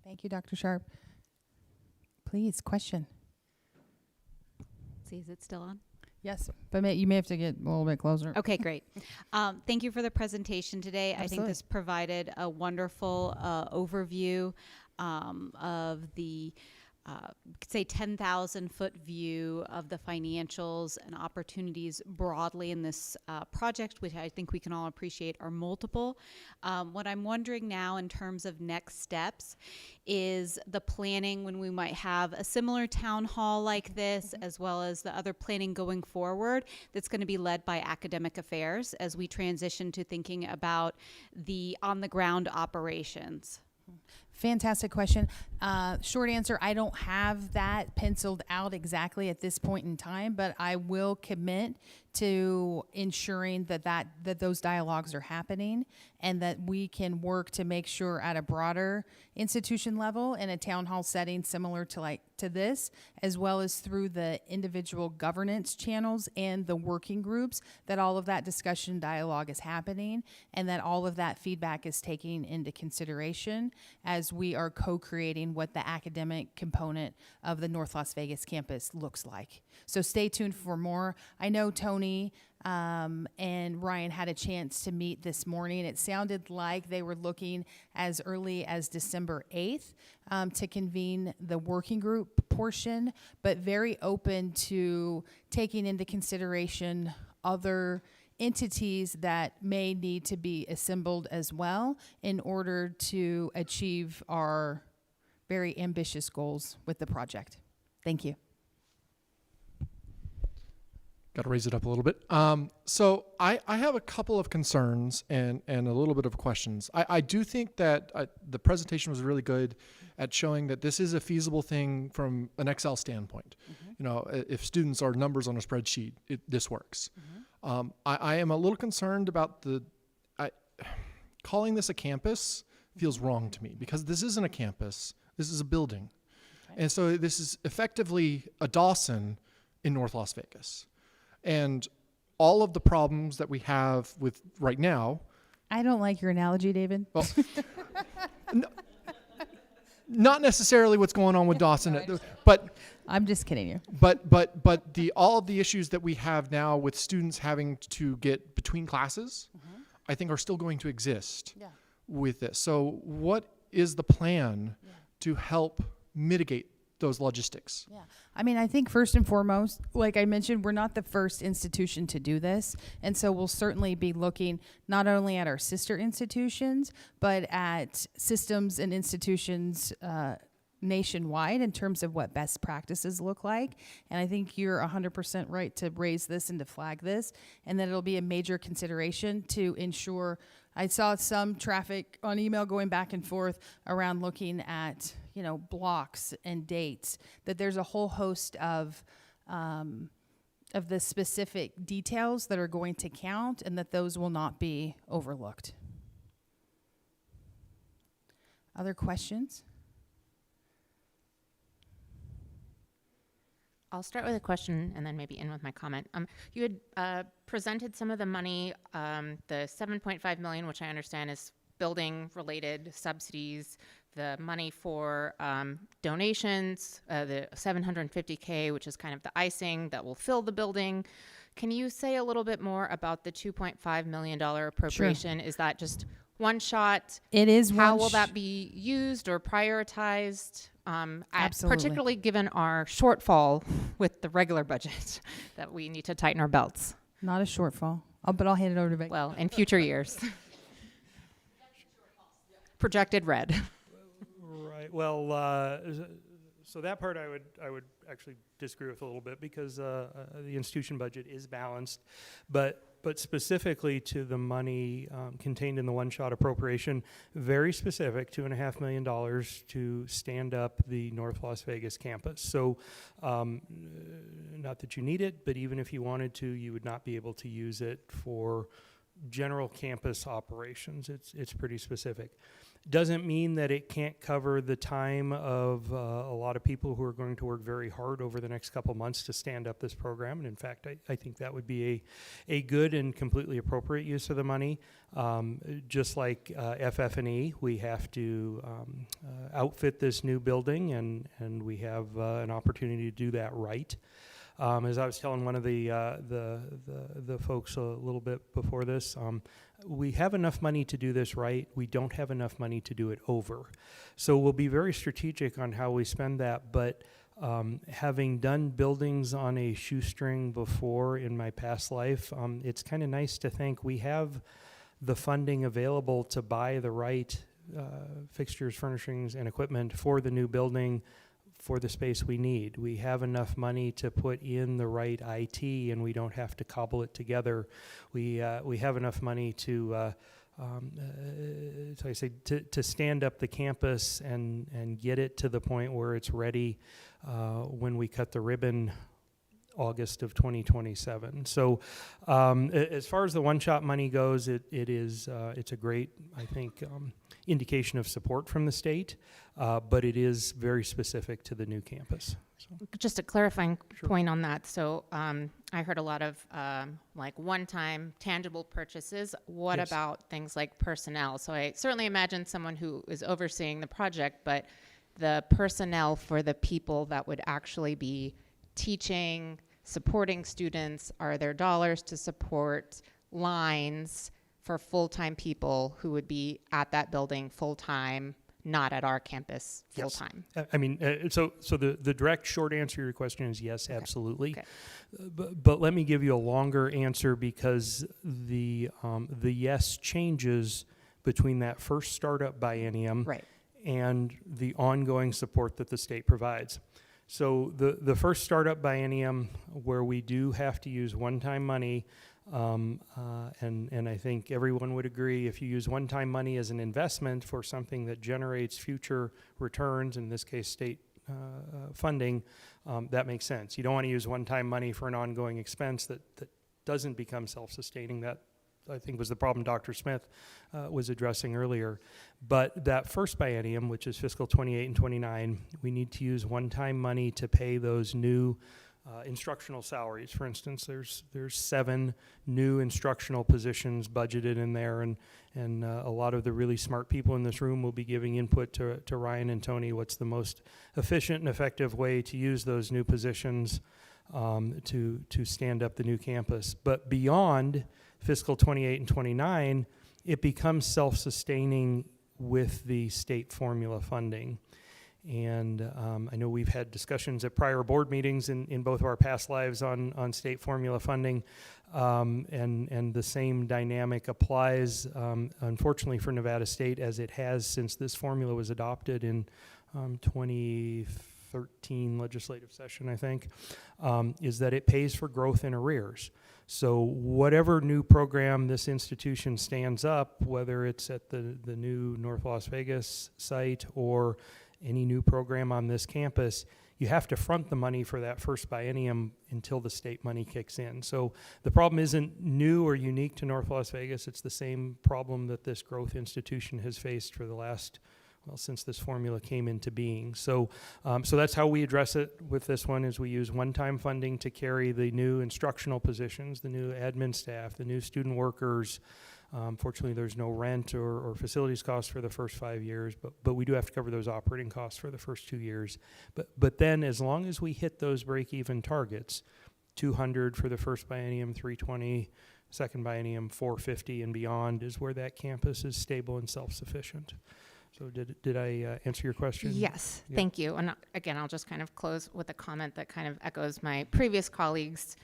Thank you, Dr. Sharp. Please, question. See, is it still on? Yes, but you may have to get a little bit closer. Okay, great. Thank you for the presentation today. I think Absolutely. this provided a wonderful overview of the, say, 10,000 foot view of the financials and opportunities broadly in this project, which I think we can all appreciate are multiple. What I'm wondering now in terms of next steps is the planning when we might have a similar town hall like this, as well as the other planning going forward that's going to be led by academic affairs as we transition to thinking about the on-the-ground operations. Fantastic question. Short answer, I don't have that penciled out exactly at this point in time, but I will commit to ensuring that those dialogues are happening and that we can work to make sure at a broader institution level in a town hall setting similar to this, as well as through the individual governance channels and the working groups, that all of that discussion dialogue is happening and that all of that feedback is taken into consideration as we are co-creating what the academic component of the North Las Vegas campus looks like. So stay tuned for more. I know Tony and Ryan had a chance to meet this morning. It sounded like they were looking as early as December 8th to convene the working group portion, but very open to taking into consideration other entities that may need to be assembled as well in order to achieve our very ambitious goals with the project. Thank you. Got to raise it up a little bit. So I have a couple of concerns and a little bit of questions. I do think that the presentation was really good at showing that this is a feasible thing from an Excel standpoint. You know, if students are numbers on a spreadsheet, this works. I am a little concerned about calling this a campus feels wrong to me because this isn't a campus. This is a building. Okay. And so this is effectively a Dawson in North Las Vegas. And all of the problems that we have with right now. I don't like your analogy, David. Well, not necessarily what's going on with Dawson, but I'm just kidding you. But all of the issues that we have now with students having to get between classes, I think are still going to exist with this. So what is the plan to help mitigate those logistics? Yeah. I mean, I think first and foremost, like I mentioned, we're not the first institution to do this. And so we'll certainly be looking not only at our sister institutions, but at systems and institutions nationwide in terms of what best practices look like. And I think you're 100% right to raise this and to flag this, and that it'll be a major consideration to ensure. I saw some traffic on email going back and forth around looking at, you know, blocks and dates, that there's a whole host of the specific details that are going to count and that those will not be overlooked. Other questions? I'll start with a question and then maybe end with my comment. You had presented some of the money, the $7.5 million, which I understand is building-related subsidies, the money for donations, the $750K, which is kind of the icing that will fill the building. Can you say a little bit more about the $2.5 million appropriation? Sure. Is that just one shot? It is. How will that be used or prioritized? Absolutely. Particularly given our shortfall with the regular budget that we need to tighten our belts. Not a shortfall. But I'll hand it over to Becky. Well, in future years. Projected red. Right. Well, So that part I would actually disagree with a little bit because the institution budget is balanced, but specifically to the money contained in the one-shot appropriation, very specific, $2.5 million to stand up the North Las Vegas campus. So not that you need it, but even if you wanted to, you would not be able to use it for general campus operations. It's pretty specific. Doesn't mean that it can't cover the time of a lot of people who are going to work very hard over the next couple months to stand up this program. And in fact, I think that would be a good and completely appropriate use of the money. Just like FF&E, we have to outfit this new building, and we have an opportunity to do that right. As I was telling one of the folks a little bit before this, we have enough money to do this right. We don't have enough money to do it over. So we'll be very strategic on how we spend that, but having done buildings on a shoestring before in my past life, it's kind of nice to think we have the funding available to buy the right fixtures, furnishings, and equipment for the new building for the space we need. We have enough money to put in the right IT, and we don't have to cobble it together. We have enough money to to stand up the campus and get it to the point where it's ready when we cut the ribbon August of 2027. So as far as the one-shot money goes, it's a great, I think, indication of support from the state, but it is very specific to the new campus. So. Just a clarifying point on that. So I heard a lot of like one-time tangible purchases. What Yes. about things like personnel? So I certainly imagine someone who is overseeing the project, but the personnel for the people that would actually be teaching, supporting students, are there dollars to support lines for full-time people who would be at that building full-time, not at our campus Yes. full-time? I mean, so the direct short answer to your question is yes, absolutely. Okay. But let me give you a longer answer because the yes changes between that first startup biennium Right. and the ongoing support that the state provides. So the first startup biennium where we do have to use one-time money, and I think everyone would agree if you use one-time money as an investment for something that generates future returns, in this case state funding, that makes sense. You don't want to use one-time money for an ongoing expense that doesn't become self-sustaining. That, I think, was the problem Dr. Smith was addressing earlier. But that first biennium, which is fiscal 28 and 29, we need to use one-time money to pay those new instructional salaries. For instance, there's 7 new instructional positions budgeted in there, and a lot of the really smart people in this room will be giving input to Ryan and Tony what's the most efficient and effective way to use those new positions to stand up the new campus. But beyond fiscal 28 and 29, it becomes self-sustaining with the state formula funding. And I know we've had discussions at prior board meetings in both of our past lives on state formula funding, and the same dynamic applies, unfortunately, for Nevada State as it has since this formula was adopted in 2013 legislative session, I think, is that it pays for growth in arrears. So whatever new program this institution stands up, whether it's at the new North Las Vegas site or any new program on this campus, you have to front the money for that first biennium until the state money kicks in. So the problem isn't new or unique to North Las Vegas. It's the same problem that this growth institution has faced for the last, well, since this formula came into being. So so that's how we address it with this one, is we use one-time funding to carry the new instructional positions, the new admin staff, the new student workers. Fortunately, there's no rent or facilities costs for the first 5 years, but we do have to cover those operating costs for the first 2 years. But then as long as we hit those break-even targets, 200 for the first biennium, 320, second biennium, 450 and beyond is where that campus is stable and self-sufficient. So did I answer your question? Yes, Yeah. thank you. And again, I'll just kind of close with a comment that kind of echoes my previous colleagues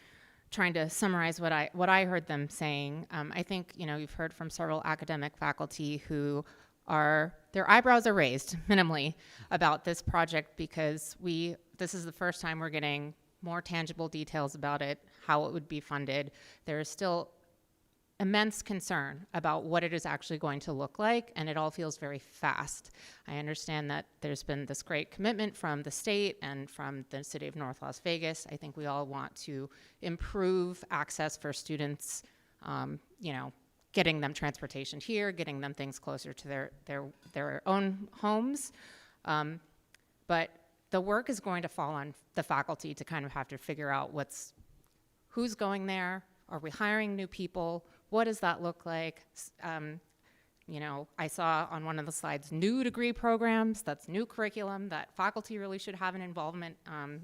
trying to summarize what I heard them saying. I think, you've heard from several academic faculty who are their eyebrows are raised minimally about this project, because this is the first time we're getting more tangible details about it, how it would be funded. There is still immense concern about what it is actually going to look like, and it all feels very fast. I understand that there's been this great commitment from the state and from the city of North Las Vegas. I think we all want to improve access for students, getting them transportation here, getting them things closer to their own homes. But the work is going to fall on the faculty to kind of have to figure out who's going there. Are we hiring new people? What does that look like? I saw on one of the slides new degree programs. That's new curriculum that faculty really should have an involvement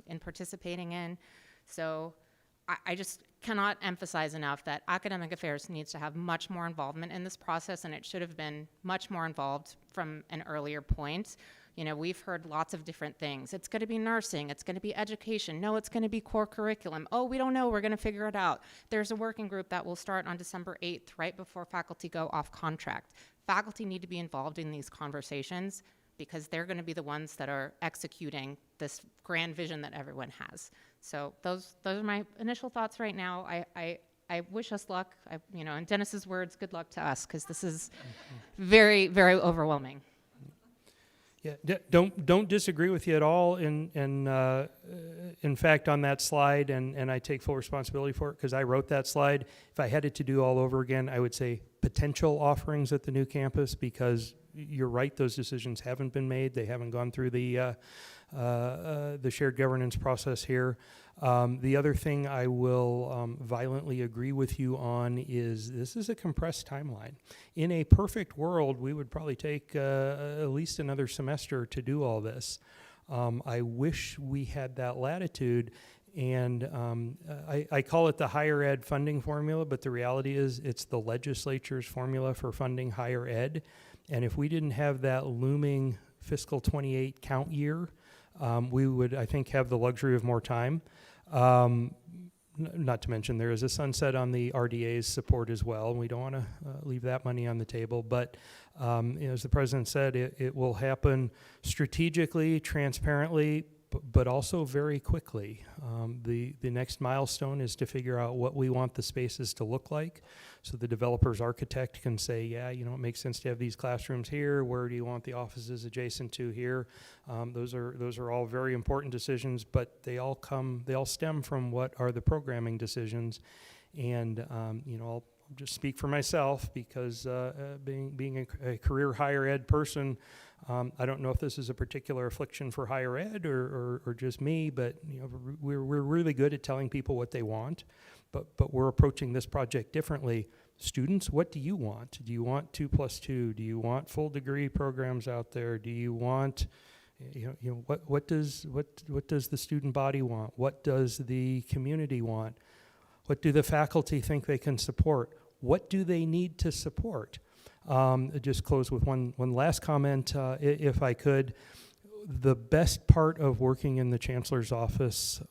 in participating in. So I just cannot emphasize enough that academic affairs needs to have much more involvement in this process, and it should have been much more involved from an earlier point. We've heard lots of different things. It's going to be nursing. It's going to be education. No, it's going to be core curriculum. Oh, we don't know. We're going to figure it out. There's a working group that will start on December 8th, right before faculty go off contract. Faculty need to be involved in these conversations because they're going to be the ones that are executing this grand vision that everyone has. So those are my initial thoughts right now. I wish us luck. In Dennis's words, good luck to us, because this is very, very overwhelming. Yeah, don't disagree with you at all. In fact, on that slide, and I take full responsibility for it because I wrote that slide. If I had it to do all over again, I would say potential offerings at the new campus, because you're right, those decisions haven't been made. They haven't gone through the shared governance process here. The other thing I will violently agree with you on is this is a compressed timeline. In a perfect world, we would probably take at least another semester to do all this. I wish we had that latitude, and I call it the higher ed funding formula, but the reality is it's the legislature's formula for funding higher ed. And if we didn't have that looming fiscal 28 count year, we would, I think, have the luxury of more time. Not to mention there is a sunset on the RDA's support as well, and we don't want to leave that money on the table. But as the president said, it will happen strategically, transparently, but also very quickly. The next milestone is to figure out what we want the spaces to look like, so the developer's architect can say, yeah, it makes sense to have these classrooms here. Where do you want the offices adjacent to here? Those are all very important decisions, but they all stem from what are the programming decisions. And I'll just speak for myself, because being a career higher ed person, I don't know if this is a particular affliction for higher ed or just me, but we're really good at telling people what they want, but we're approaching this project differently. Students, what do you want? Do you want 2+2? Do you want full degree programs out there? Do you want, what does the student body want? What does the community want? What do the faculty think they can support? What do they need to support? Just close with one last comment, if I could. The best part of working in the chancellor's office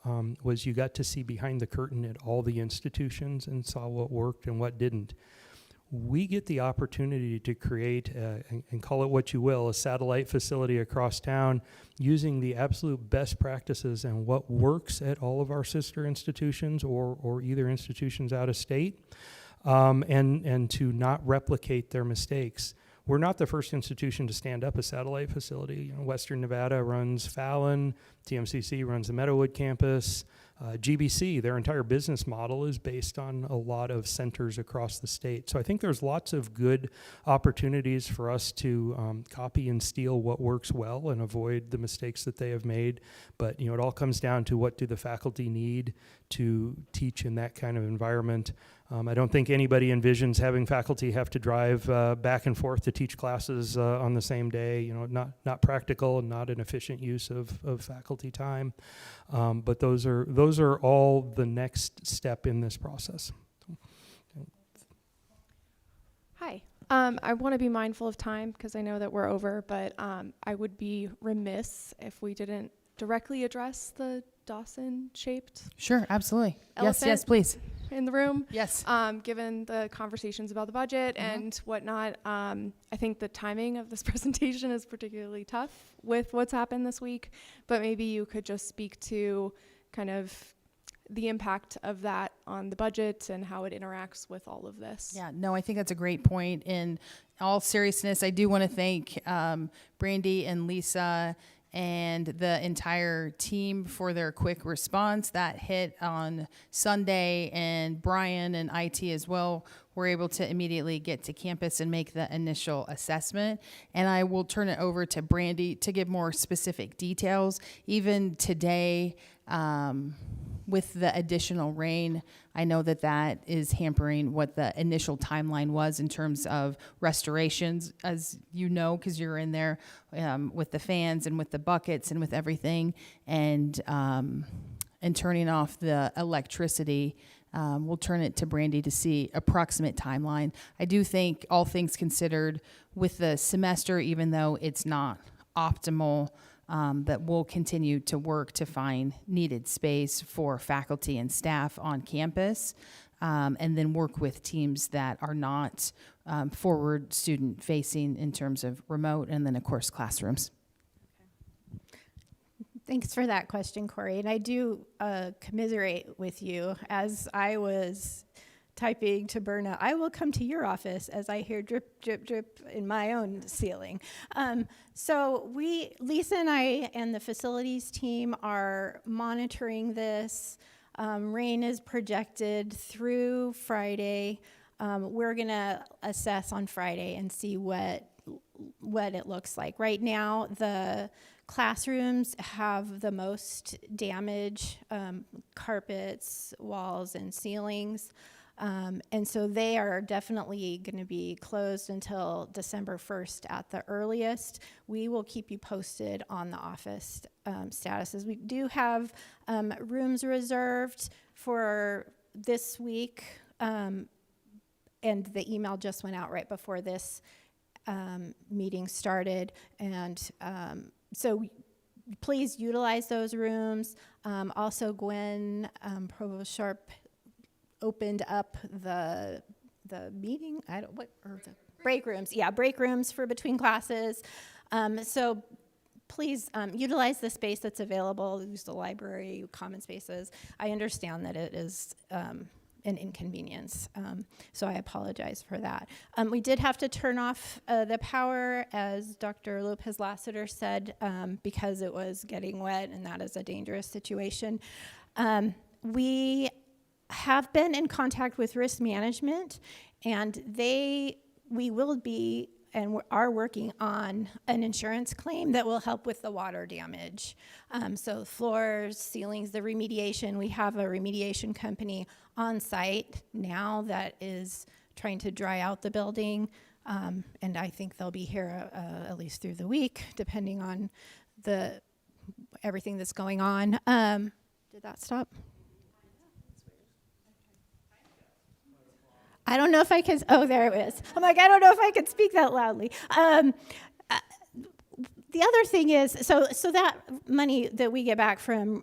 was you got to see behind the curtain at all the institutions and saw what worked and what didn't. We get the opportunity to create, and call it what you will, a satellite facility across town using the absolute best practices and what works at all of our sister institutions or either institutions out of state. And to not replicate their mistakes. We're not the first institution to stand up a satellite facility. Western Nevada runs Fallon, TMCC runs the Meadowood campus, GBC, their entire business model is based on a lot of centers across the state. So I think there's lots of good opportunities for us to copy and steal what works well and avoid the mistakes that they have made. But it all comes down to what do the faculty need to teach in that kind of environment. I don't think anybody envisions having faculty have to drive back and forth to teach classes on the same day. Not practical and not an efficient use of faculty time. But those are all the next step in this process. Hi. I want to be mindful of time because I know that we're over, but I would be remiss if we didn't directly address the Dawson-shaped Sure, absolutely. Elephant? Yes, please. in the room. Yes. Given the conversations about the budget and whatnot. I think the timing of this presentation is particularly tough with what's happened this week, but maybe you could just speak to kind of the impact of that on the budget and how it interacts with all of this. Yeah, no, I think that's a great point. In all seriousness, I do want to thank Brandy and Lisa and the entire team for their quick response. That hit on Sunday, and Brian and IT as well were able to immediately get to campus and make the initial assessment. And I will turn it over to Brandy to give more specific details. Even today, with the additional rain, I know that that is hampering what the initial timeline was in terms of restorations, as you know, because you're in there with the fans and with the buckets and with everything, and turning off the electricity. We'll turn it to Brandy to see approximate timeline. I do think, all things considered, with the semester, even though it's not optimal, that we'll continue to work to find needed space for faculty and staff on campus, and then work with teams that are not forward student facing in terms of remote, and then of course classrooms. Thanks for that question, Corey. And I do commiserate with you. As I was typing to Berna, I will come to your office as I hear drip, drip, drip in my own ceiling. So Lisa and I and the facilities team are monitoring this. Rain is projected through Friday. We're gonna assess on Friday and see what it looks like. Right now, the classrooms have the most damage, carpets, walls, and ceilings. And so they are definitely going to be closed until December 1st at the earliest. We will keep you posted on the office statuses. We do have rooms reserved for this week, and the email just went out right before this meeting started. And so please utilize those rooms. Also, Gwen Provost Sharp opened up the meeting, the break rooms. Yeah, break rooms for between classes. So please utilize the space that's available. Use the library, common spaces. I understand that it is an inconvenience, so I apologize for that. We did have to turn off the power, as Dr. Lopez-Lassiter said, because it was getting wet, and that is a dangerous situation. We have been in contact with risk management, and we will be and are working on an insurance claim that will help with the water damage. So floors, ceilings, the remediation. We have a remediation company on site now that is trying to dry out the building, and I think they'll be here at least through the week, depending on everything that's going on. Did that stop? I don't know if I can, there it is. I'm like, I don't know if I can speak that loudly. The other thing is, so that money that we get back from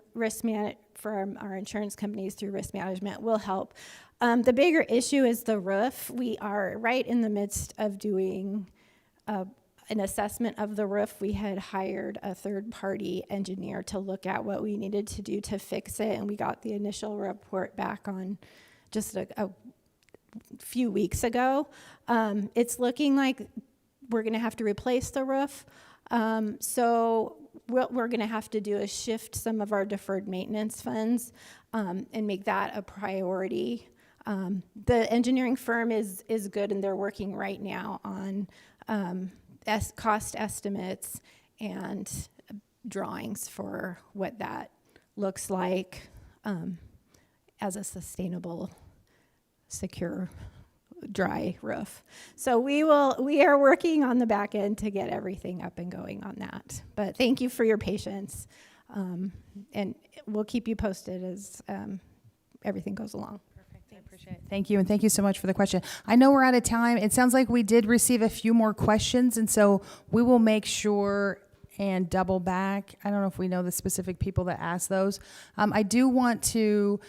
from our insurance companies through risk management will help. The bigger issue is the roof. We are right in the midst of doing an assessment of the roof. We had hired a third-party engineer to look at what we needed to do to fix it, and we got the initial report back on just a few weeks ago. It's looking like we're going to have to replace the roof. So what we're going to have to do is shift some of our deferred maintenance funds and make that a priority. The engineering firm is good, and they're working right now on cost estimates and drawings for what that looks like as a sustainable, secure, dry roof. So we are working on the back end to get everything up and going on that. But thank you for your patience, and we'll keep you posted as everything goes along. I appreciate it. Thank you, and thank you so much for the question. I know we're out of time. It sounds like we did receive a few more questions, and so we will make sure and double back. I don't know if we know the specific people that asked those. I do want to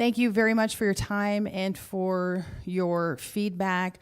Thank you very much for your time and for your feedback.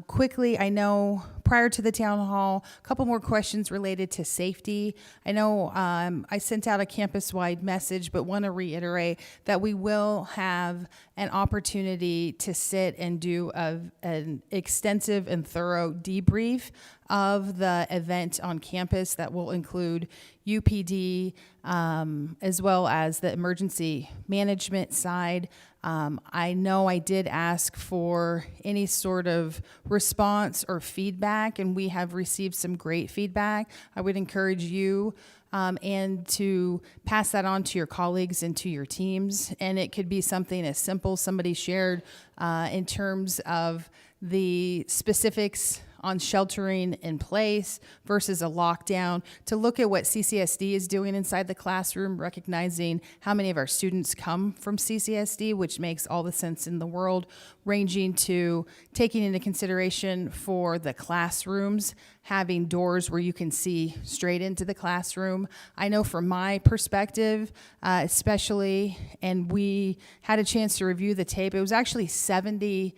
Quickly, I know prior to the town hall, a couple more questions related to safety. I know I sent out a campus-wide message, but want to reiterate that we will have an opportunity to sit and do an extensive and thorough debrief of the event on campus that will include UPD, as well as the emergency management side. I know I did ask for any sort of response or feedback, and we have received some great feedback. I would encourage you and to pass that on to your colleagues and to your teams. And it could be something as simple, somebody shared in terms of the specifics on sheltering in place versus a lockdown, to look at what CCSD is doing inside the classroom, recognizing how many of our students come from CCSD, which makes all the sense in the world, ranging to taking into consideration for the classrooms, having doors where you can see straight into the classroom. I know from my perspective, especially, and we had a chance to review the tape, it was actually 70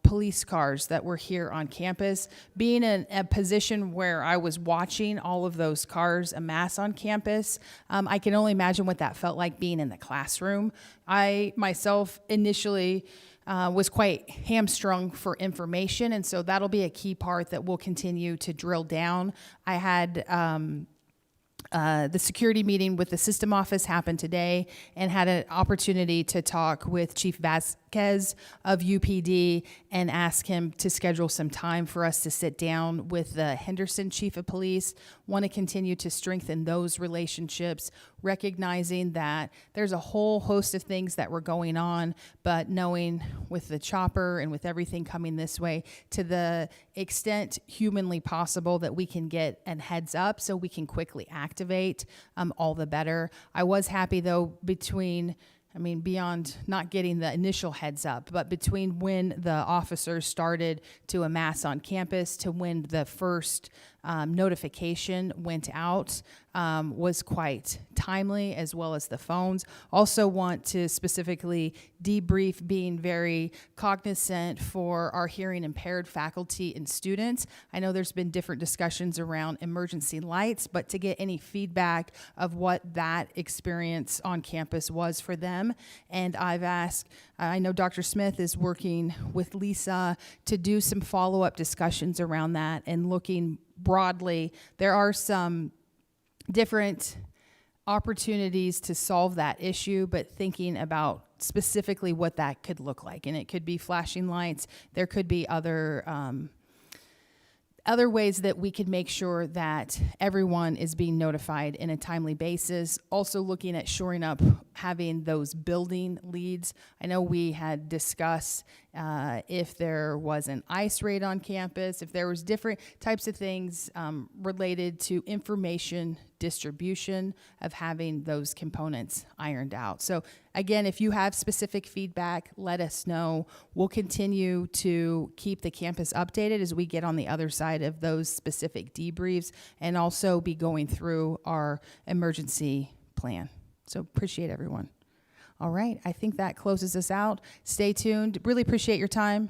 police cars that were here on campus. Being in a position where I was watching all of those cars amass on campus, I can only imagine what that felt like being in the classroom. I myself initially was quite hamstrung for information, and so that'll be a key part that we'll continue to drill down. I had the security meeting with the system office happened today, and had an opportunity to talk with Chief Vasquez of UPD and ask him to schedule some time for us to sit down with the Henderson Chief of Police. Want to continue to strengthen those relationships, recognizing that there's a whole host of things that were going on, but knowing with the chopper and with everything coming this way, to the extent humanly possible that we can get a heads up so we can quickly activate, all the better. I was happy though, beyond not getting the initial heads up, but between when the officers started to amass on campus to when the first notification went out, was quite timely, as well as the phones. Also want to specifically debrief being very cognizant for our hearing impaired faculty and students. I know there's been different discussions around emergency lights, but to get any feedback of what that experience on campus was for them. And I've asked, I know Dr. Smith is working with Lisa to do some follow-up discussions around that, and looking broadly, there are some different opportunities to solve that issue, but thinking about specifically what that could look like. And it could be flashing lights. There could be other ways that we could make sure that everyone is being notified in a timely basis. Also looking at shoring up having those building leads. I know we had discussed if there was an ICE raid on campus, if there was different types of things related to information distribution, of having those components ironed out. So again, if you have specific feedback, let us know. We'll continue to keep the campus updated as we get on the other side of those specific debriefs, and also be going through our emergency plan. So appreciate everyone. All right, I think that closes us out. Stay tuned. Really appreciate your time.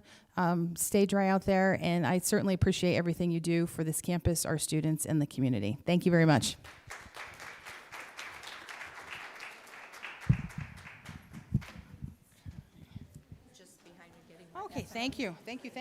Stay dry out there, and I certainly appreciate everything you do for this campus, our students, and the community. Thank you very much. Okay, thank you. Thank you.